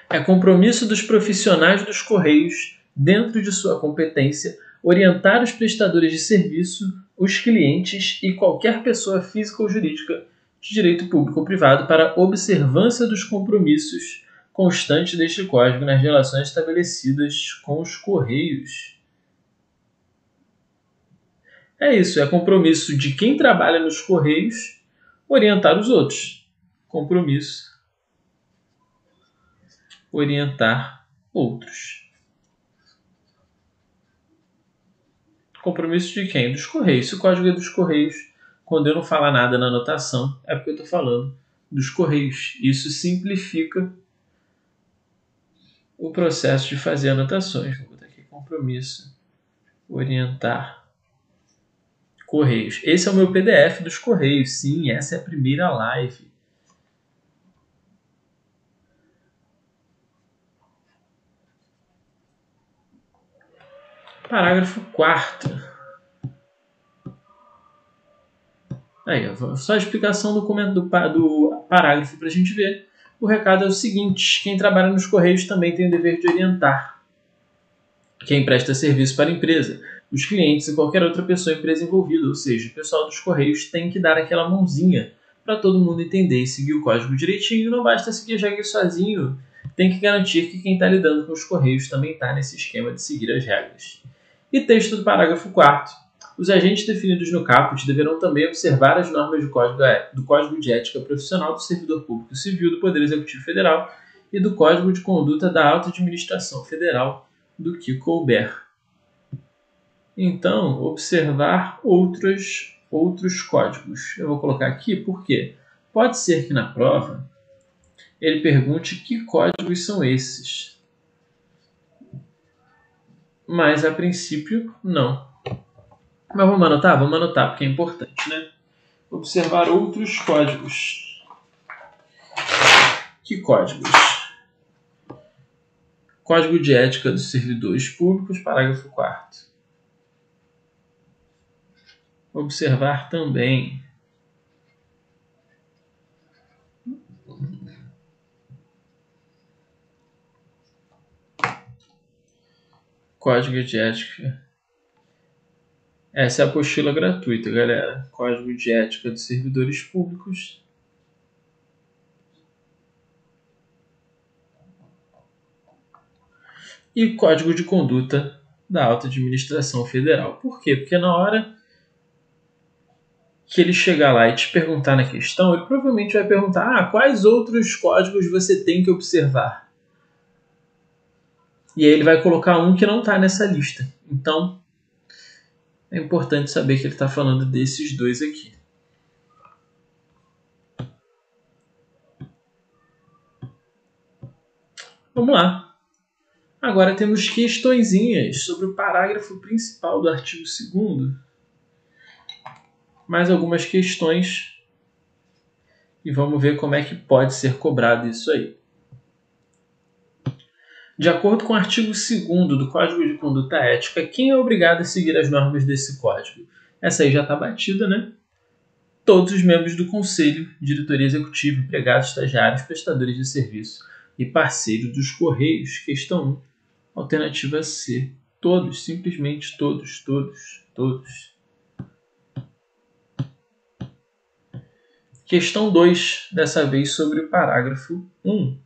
Speaker 1: É compromisso dos profissionais dos Correios, dentro de sua competência, orientar os prestadores de serviço, os clientes e qualquer pessoa física ou jurídica de direito público ou privado para a observância dos compromissos constantes deste código nas relações estabelecidas com os Correios. É isso, é compromisso de quem trabalha nos Correios orientar os outros. Compromisso. Orientar outros. Compromisso de quem? Dos Correios. Se o código é dos Correios, quando eu não falar nada na anotação, é porque eu estou falando dos Correios. Isso simplifica o processo de fazer anotações. Vou botar aqui compromisso. Orientar Correios. Esse é o meu PDF dos Correios. Sim, essa é a primeira live. Parágrafo 4º. Aí, só a explicação do parágrafo para a gente ver. O recado é o seguinte: quem trabalha nos Correios também tem o dever de orientar quem presta serviço para a empresa, os clientes e qualquer outra pessoa ou empresa envolvida. Ou seja, o pessoal dos Correios tem que dar aquela mãozinha para todo mundo entender e seguir o código direitinho. Não basta seguir as regras sozinho. Tem que garantir que quem está lidando com os Correios também está nesse esquema de seguir as regras. E texto do parágrafo 4º. Os agentes definidos no caput deverão também observar as normas do Código de Ética Profissional do Servidor Público Civil do Poder Executivo Federal e do Código de Conduta da Alta Administração Federal do que couber. Então, observar outros códigos. Eu vou colocar aqui porque pode ser que na prova ele pergunte que códigos são esses. Mas, a princípio, não. Mas vamos anotar? Vamos anotar, porque é importante, né? Observar outros códigos. Que códigos? Código de ética dos servidores públicos, parágrafo 4º. Observar também código de ética. Essa é a apostila gratuita, galera. Código de ética dos servidores públicos. E o código de conduta da alta administração federal. Por quê? Porque na hora que ele chegar lá e te perguntar na questão, ele provavelmente vai perguntar: quais outros códigos você tem que observar? E aí ele vai colocar um que não está nessa lista. Então, é importante saber que ele está falando desses dois aqui. Vamos lá. Agora temos questõezinhas sobre o parágrafo principal do artigo 2º. Mais algumas questões. E vamos ver como é que pode ser cobrado isso aí. De acordo com o artigo 2º do Código de Conduta Ética, quem é obrigado a seguir as normas desse código? Essa aí já está batida, né? Todos os membros do Conselho, diretoria executiva, empregados, estagiários, prestadores de serviço e parceiros dos Correios. Questão 1. Alternativa C. Todos, simplesmente todos. Questão 2, dessa vez sobre o parágrafo 1.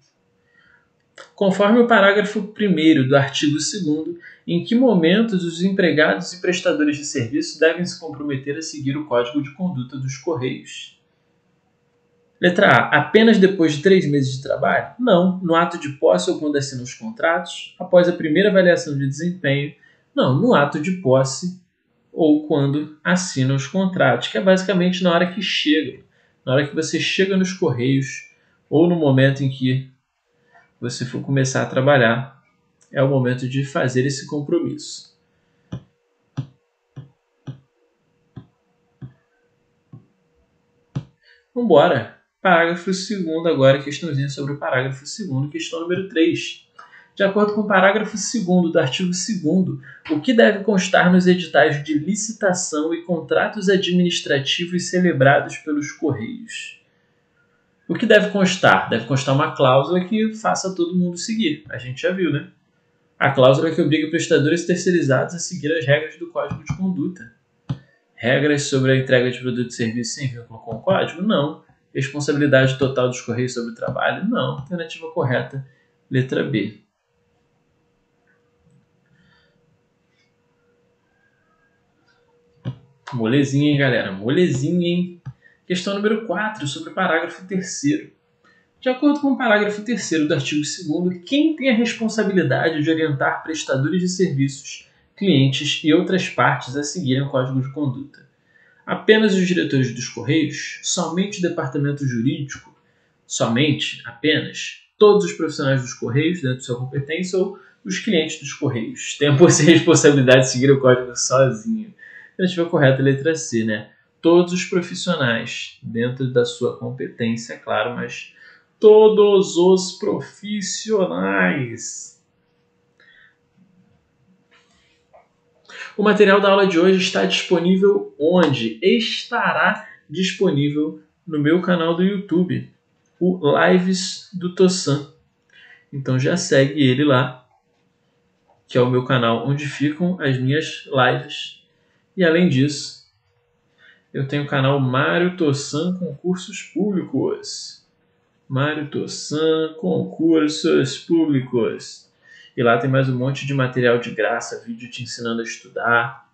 Speaker 1: Conforme o parágrafo 1º do artigo 2º, em que momentos os empregados e prestadores de serviço devem se comprometer a seguir o Código de Conduta dos Correios? Letra A. Apenas depois de 3 meses de trabalho? Não. No ato de posse ou quando assinam os contratos? Após a primeira avaliação de desempenho? Não. No ato de posse ou quando assinam os contratos, que é basicamente na hora que chega. Na hora que você chega nos Correios ou no momento em que você for começar a trabalhar, é o momento de fazer esse compromisso. Vamos embora. Parágrafo 2º agora, questãozinha sobre o parágrafo 2º, questão número 3. De acordo com o parágrafo 2º do artigo 2º, o que deve constar nos editais de licitação e contratos administrativos celebrados pelos Correios? O que deve constar? Deve constar uma cláusula que faça todo mundo seguir. A gente já viu, né? A cláusula que obriga prestadores terceirizados a seguir as regras do Código de Conduta. Regras sobre a entrega de produto e serviço sem vínculo com o Código? Não. Responsabilidade total dos Correios sobre o trabalho? Não. Alternativa correta, letra B. Molezinha, hein, galera? Molezinha, hein? Questão número 4, sobre o parágrafo 3º. De acordo com o parágrafo 3º do artigo 2º, quem tem a responsabilidade de orientar prestadores de serviços, clientes e outras partes a seguirem o Código de Conduta? Apenas os diretores dos Correios? Somente o departamento jurídico? Somente? Apenas? Todos os profissionais dos Correios, dentro de sua competência, ou os clientes dos Correios? Tem a responsabilidade de seguir o código sozinho. A alternativa correta é a letra C, né? Todos os profissionais, dentro da sua competência, é claro, mas todos os profissionais. O material da aula de hoje está disponível onde? Estará disponível no meu canal do YouTube, o Lives do Tossan. Então já segue ele lá, que é o meu canal onde ficam as minhas lives. E além disso, eu tenho o canal Mário Tossan Concursos Públicos. Mário Tossan Concursos Públicos. E lá tem mais um monte de material de graça, vídeo te ensinando a estudar.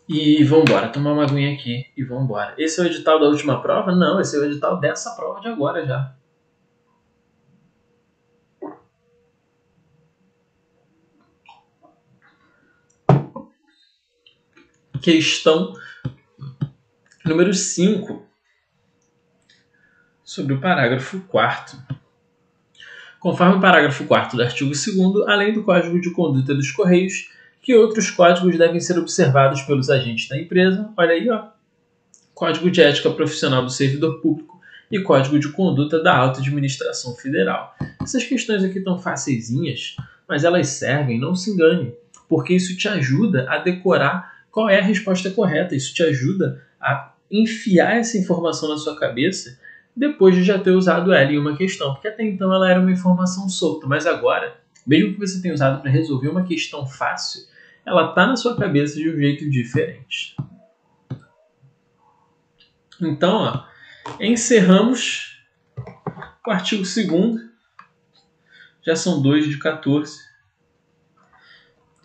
Speaker 1: E vambora, tomar uma aguinha aqui e vambora. Esse é o edital da última prova? Não, esse é o edital dessa prova de agora já. Questão número 5, sobre o parágrafo 4º. Conforme o parágrafo 4º do artigo 2º, além do Código de Conduta dos Correios, que outros códigos devem ser observados pelos agentes da empresa? Olha aí, ó. Código de Ética Profissional do Servidor Público e Código de Conduta da Alta Administração Federal. Essas questões aqui estão facilzinhas, mas elas servem, não se engane, porque isso te ajuda a decorar qual é a resposta correta, isso te ajuda a enfiar essa informação na sua cabeça depois de já ter usado ela em uma questão, porque até então ela era uma informação solta, mas agora, mesmo que você tenha usado para resolver uma questão fácil, ela está na sua cabeça de um jeito diferente. Então, ó, encerramos o artigo 2º, já são 2 de 14,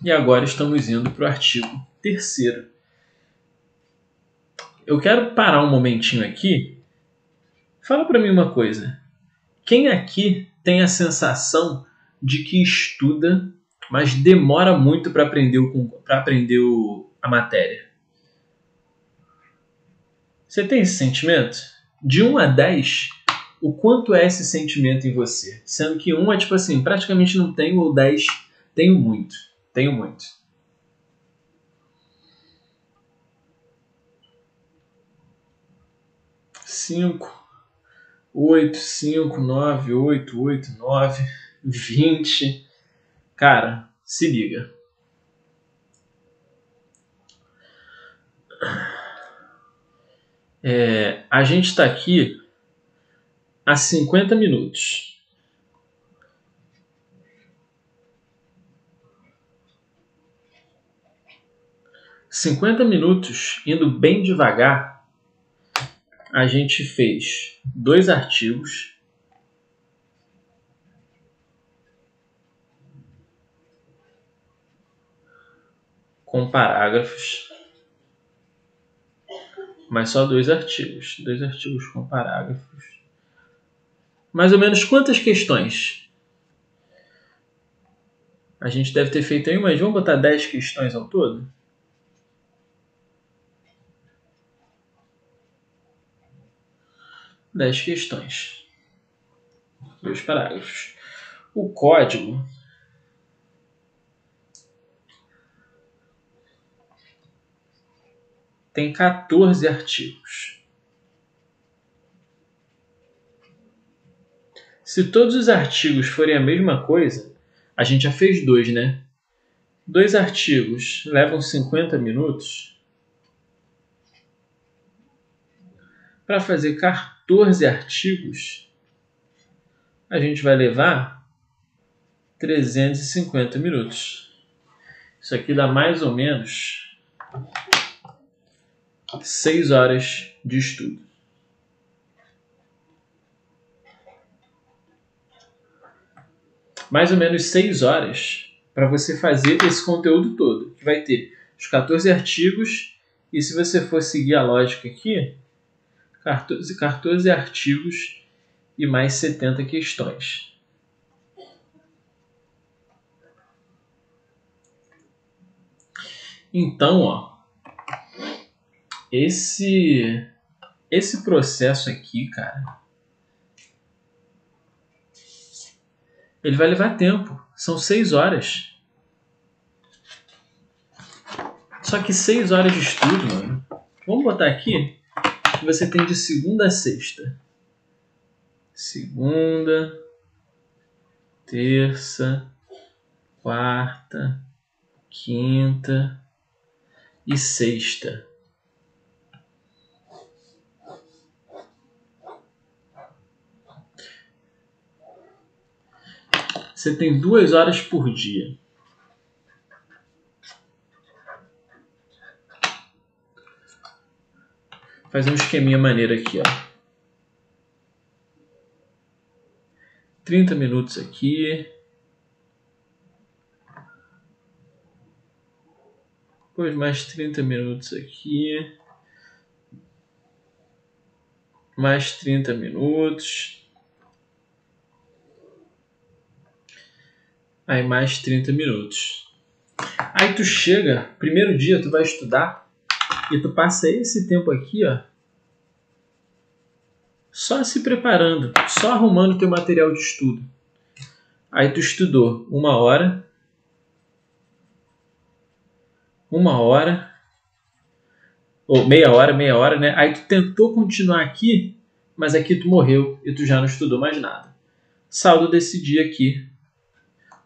Speaker 1: e agora estamos indo para o artigo 3º. Eu quero parar um momentinho aqui. Fala para mim uma coisa. Quem aqui tem a sensação de que estuda, mas demora muito para aprender a matéria? Você tem esse sentimento? De 1 a 10, o quanto é esse sentimento em você? Sendo que 1 é tipo assim, praticamente não tenho, ou 10, tenho muito. Tenho muito. Cinco, 8, 5, 9, 8, 8, 9, 20. Cara, se liga. A gente está aqui há 50 minutos. $50 minutos, indo bem devagar, a gente fez 2 artigos, com parágrafos, mas só 2 artigos. 2 artigos com parágrafos. Mais ou menos quantas questões? A gente deve ter feito aí, mas vamos botar 10 questões ao todo? Dez questões. 2 parágrafos. O código tem 14 artigos. Se todos os artigos forem a mesma coisa, a gente já fez 2, né? 2 artigos levam 50 minutos. Para fazer 14 artigos, a gente vai levar 350 minutos. Isso aqui dá mais ou menos 6 horas de estudo. Mais ou menos 6 horas para você fazer esse conteúdo todo, que vai ter os 14 artigos, e se você for seguir a lógica aqui, 14 artigos e mais 70 questões. Então, ó, esse processo aqui, cara, ele vai levar tempo. São 6 horas. Só que 6 horas de estudo, mano. Vamos botar aqui que você tem de segunda a sexta. Segunda, terça, quarta, quinta e sexta. Você tem 2 horas por dia. Fazer um esqueminha maneiro aqui, ó. 30 minutos aqui. Depois mais 30 minutos aqui. Mais 30 minutos. Aí mais 30 minutos. Aí tu chega, primeiro dia tu vai estudar e tu passa esse tempo aqui, ó, só se preparando, só arrumando teu material de estudo. Aí tu estudou 1 hora, 1 hora, ou meia hora, né? Aí tu tentou continuar aqui, mas aqui tu morreu e tu já não estudou mais nada. Saldo desse dia aqui,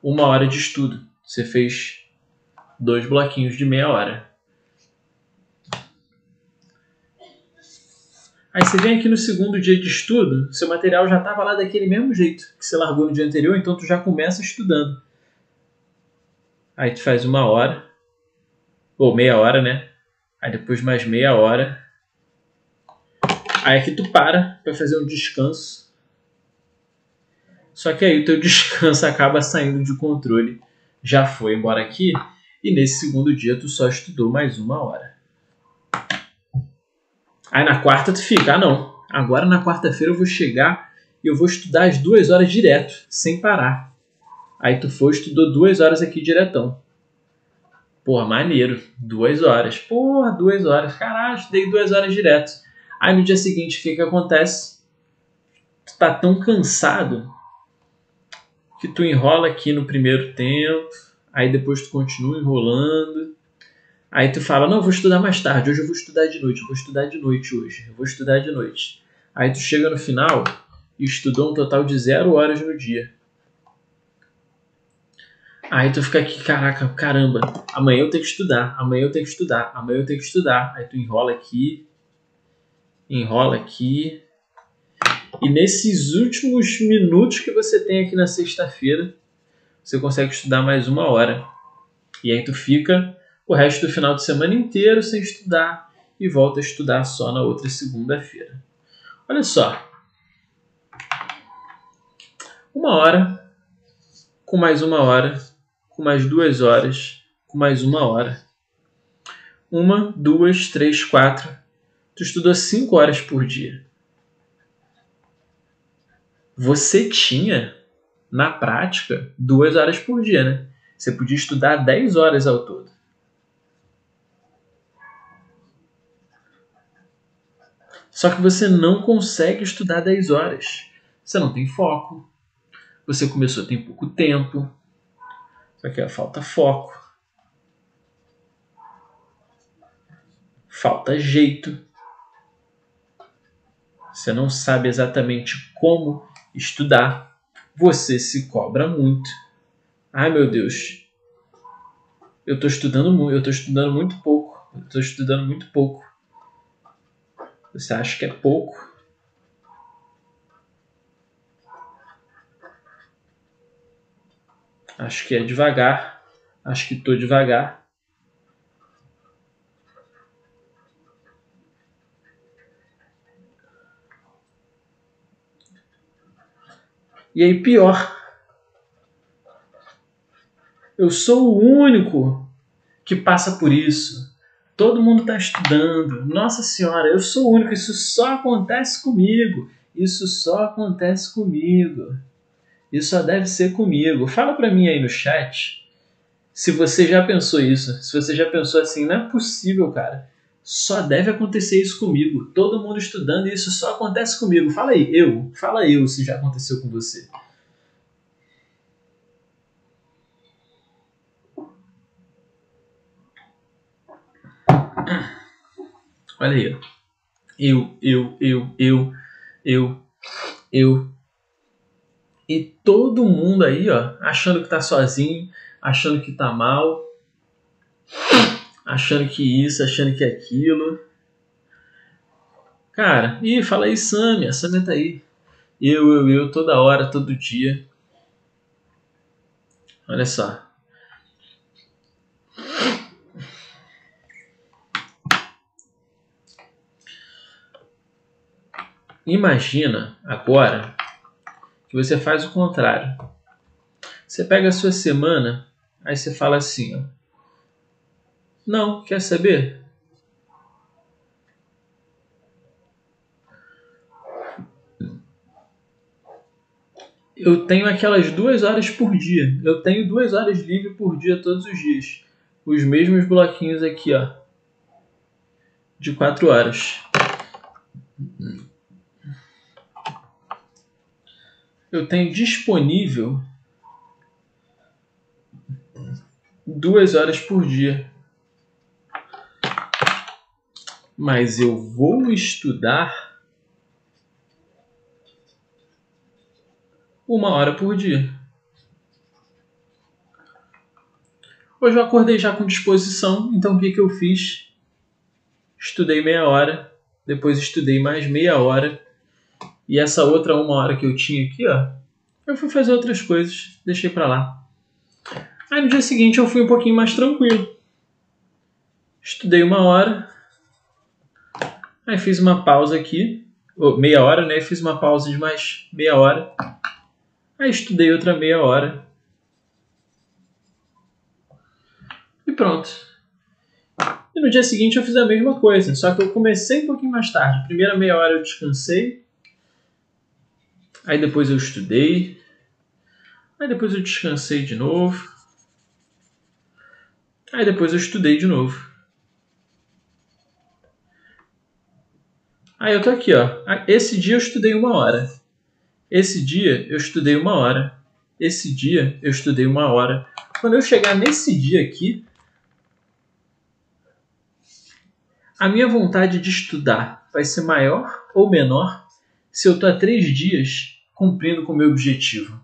Speaker 1: 1 hora de estudo. Você fez 2 bloquinhos de meia hora. Aí você vem aqui no segundo dia de estudo, seu material já estava lá daquele mesmo jeito que você largou no dia anterior, então tu já começa estudando. Aí tu faz 1 hora, ou meia hora, né? Aí depois mais meia hora. Aí aqui tu para fazer um descanso. Só que aí o teu descanso acaba saindo de controle. Já foi embora aqui. E nesse segundo dia tu só estudou mais 1 hora. Aí na quarta tu fica, não. Agora na quarta-feira eu vou chegar e eu vou estudar as 2 horas direto, sem parar. Aí tu foi e estudou 2 horas aqui diretão. Porra, maneiro. 2 horas. Porra, 2 horas. Caralho, estudei 2 horas direto. Aí no dia seguinte, o que acontece? Tu tá tão cansado que tu enrola aqui no primeiro tempo, aí depois tu continua enrolando, aí tu fala, não, eu vou estudar mais tarde, hoje eu vou estudar de noite, eu vou estudar de noite hoje, eu vou estudar de noite. Aí tu chega no final e estudou um total de 0 horas no dia. Aí tu fica aqui, caraca, caramba, amanhã eu tenho que estudar, amanhã eu tenho que estudar, amanhã eu tenho que estudar. Aí tu enrola aqui, e nesses últimos minutos que você tem aqui na sexta-feira, você consegue estudar mais 1 hora. E aí tu fica o resto do final de semana inteiro sem estudar e volta a estudar só na outra segunda-feira. Olha só. 1 hora, com mais 1 hora, com mais 2 horas, com mais 1 hora. 1, 2, 3, 4. Tu estudou 5 horas por dia. Você tinha, na prática, 2 horas por dia, né? Você podia estudar 10 horas ao todo. Só que você não consegue estudar 10 horas. Você não tem foco. Você começou tem pouco tempo. Só que falta foco. Falta jeito. Você não sabe exatamente como estudar. Você se cobra muito. Ai, meu Deus. Eu estou estudando muito. Eu estou estudando muito pouco. Eu estou estudando muito pouco. Você acha que é pouco? Acho que é devagar. Acho que estou devagar. E aí, pior. Eu sou o único que passa por isso. Todo mundo está estudando. Nossa Senhora, eu sou o único. Isso só acontece comigo. Isso só acontece comigo. Isso só deve ser comigo. Fala para mim aí no chat se você já pensou isso. Se você já pensou assim, não é possível, cara. Só deve acontecer isso comigo. Todo mundo estudando e isso só acontece comigo. Fala aí, eu. Fala eu se já aconteceu com você. Olha aí. Eu. E todo mundo aí, ó, achando que tá sozinho, achando que tá mal, achando que isso, achando que aquilo. Cara, fala aí, Sammy, a Sammy tá aí. Eu, toda hora, todo dia. Olha só. Imagina agora que você faz o contrário. Você pega a sua semana, aí você fala assim, ó. Não, quer saber? Eu tenho aquelas 2 horas por dia. Eu tenho 2 horas livre por dia todos os dias. Os mesmos bloquinhos aqui, ó. De 4 horas. Eu tenho disponível 2 horas por dia. mas eu vou estudar 1 hora por dia. Hoje eu acordei já com disposição, então o que eu fiz? Estudei meia hora, depois estudei mais meia hora, e essa outra 1 hora que eu tinha aqui, ó, eu fui fazer outras coisas, deixei pra lá. Aí no dia seguinte eu fui um pouquinho mais tranquilo. Estudei 1 hora, aí fiz uma pausa aqui, meia hora, né? Fiz uma pausa de mais meia hora, aí estudei outra meia hora, e pronto. E no dia seguinte eu fiz a mesma coisa, só que eu comecei um pouquinho mais tarde. Primeira meia hora eu descansei, aí depois eu estudei, aí depois eu descansei de novo, aí depois eu estudei de novo. Aí eu tô aqui, ó. Esse dia eu estudei 1 hora. Esse dia eu estudei 1 hora. Esse dia eu estudei 1 hora. Quando eu chegar nesse dia aqui, a minha vontade de estudar vai ser maior ou menor se eu estou há 3 dias cumprindo com o meu objetivo?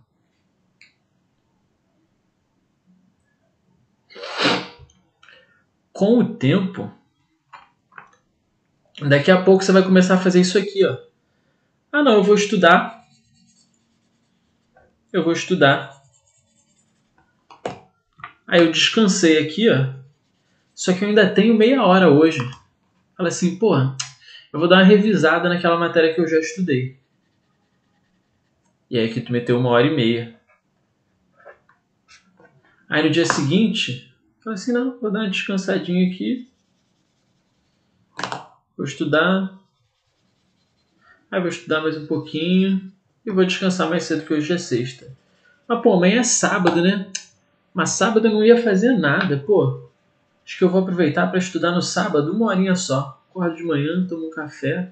Speaker 1: Com o tempo, daqui a pouco você vai começar a fazer isso aqui, ó. Ah, não, eu vou estudar. Eu vou estudar. Aí eu descansei aqui, ó. Só que eu ainda tenho meia hora hoje. Fala assim, pô, eu vou dar uma revisada naquela matéria que eu já estudei. E aí aqui tu meteu 1 hora e meia. Aí no dia seguinte, fala assim, não, vou dar uma descansadinha aqui. Vou estudar. Aí vou estudar mais um pouquinho. E vou descansar mais cedo, que hoje é sexta. Mas pô, amanhã é sábado, né? Mas sábado eu não ia fazer nada, pô. Acho que eu vou aproveitar para estudar no sábado 1 horinha só. Acordo de manhã, tomo um café.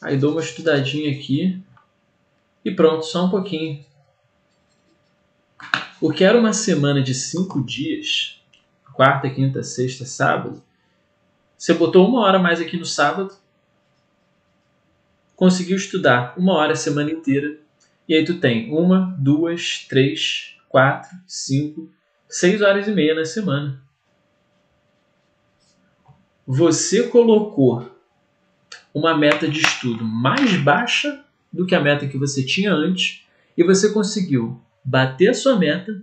Speaker 1: Aí dou uma estudadinha aqui. E pronto, só um pouquinho. O que era uma semana de 5 dias, quarta, quinta, sexta, sábado, você botou 1 hora mais aqui no sábado, conseguiu estudar 1 hora a semana inteira, e aí tu tem 1, 2, 3, 4, 5, 6 horas e meia na semana. Você colocou uma meta de estudo mais baixa do que a meta que você tinha antes, e você conseguiu bater a sua meta,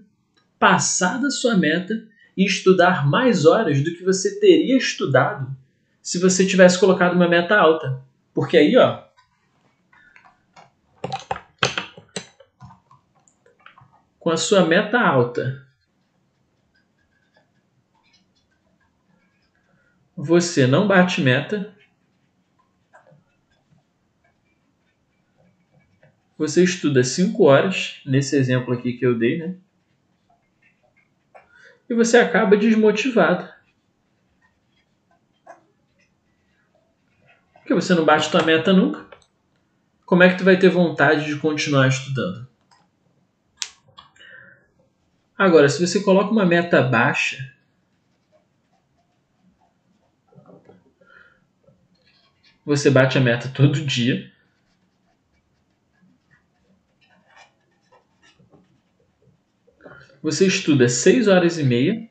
Speaker 1: passar da sua meta e estudar mais horas do que você teria estudado se você tivesse colocado uma meta alta. Porque aí, ó, com a sua meta alta, você não bate meta, você estuda 5 horas, nesse exemplo aqui que eu dei, né? E você acaba desmotivado. Porque você não bate tua meta nunca. Como é que tu vai ter vontade de continuar estudando? Agora, se você coloca uma meta baixa, você bate a meta todo dia, você estuda 6 horas e meia,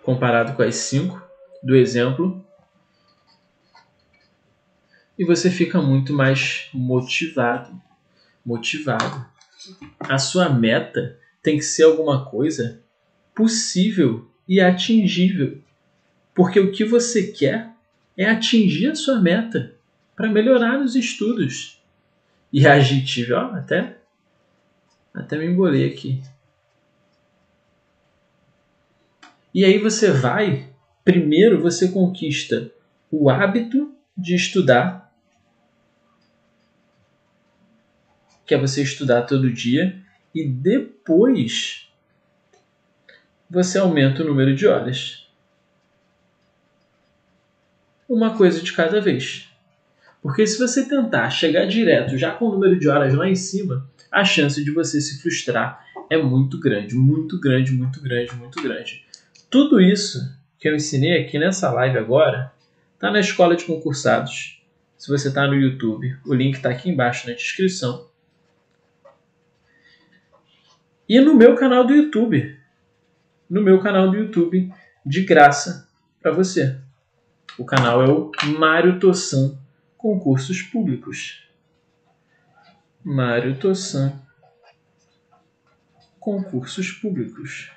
Speaker 1: comparado com as 5 do exemplo, e você fica muito mais motivado. A sua meta tem que ser alguma coisa possível e atingível, porque o que você quer é atingir a sua meta para melhorar nos estudos. E adjetivo, ó, até me embolei aqui. E aí você vai, primeiro você conquista o hábito de estudar, que é você estudar todo dia, e depois você aumenta o número de horas. Uma coisa de cada vez. Porque se você tentar chegar direto já com o número de horas lá em cima, a chance de você se frustrar é muito grande, muito grande, muito grande, muito grande. Tudo isso que eu ensinei aqui nessa live agora está na Escola de Concursados. Se você está no YouTube, o link está aqui embaixo na descrição. E no meu canal do YouTube. No meu canal do YouTube, de graça para você. O canal é o Mário Tossan Concursos Públicos. Mário Tossan Concursos Públicos.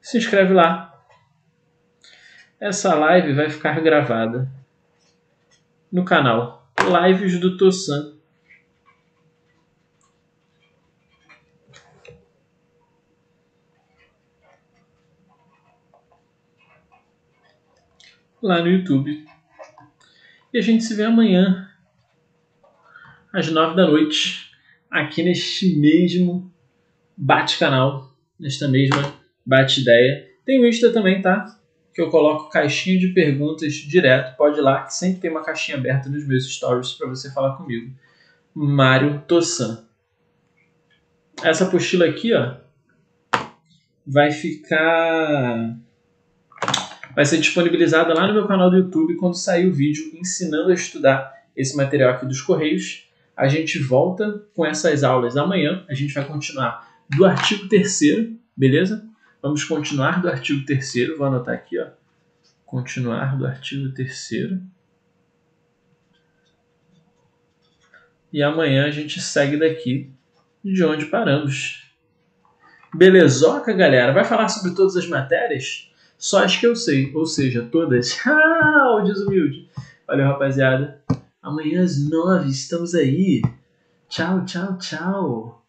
Speaker 1: Se inscreve lá. Essa live vai ficar gravada no canal Lives do Tossan. Lá no YouTube. E a gente se vê amanhã, às 9 da noite, aqui neste mesmo bate-canal, nesta mesma bate-ideia. Tem o Insta também, tá? Que eu coloco caixinha de perguntas direto. Pode ir lá, que sempre tem uma caixinha aberta nos meus stories para você falar comigo. Mário Tossan. Essa apostila aqui, ó, vai ser disponibilizada lá no meu canal do YouTube quando sair o vídeo ensinando a estudar esse material aqui dos Correios. A gente volta com essas aulas amanhã. A gente vai continuar do artigo 3º, beleza? Vamos continuar do artigo 3º. Vou anotar aqui, ó. Continuar do artigo 3º. E amanhã a gente segue daqui de onde paramos. Belezoca, galera? Vai falar sobre todas as matérias? Só as que eu sei, ou seja, todas. O desumilde. Valeu, rapaziada. Amanhã às 9 estamos aí. Tchau, tchau, tchau.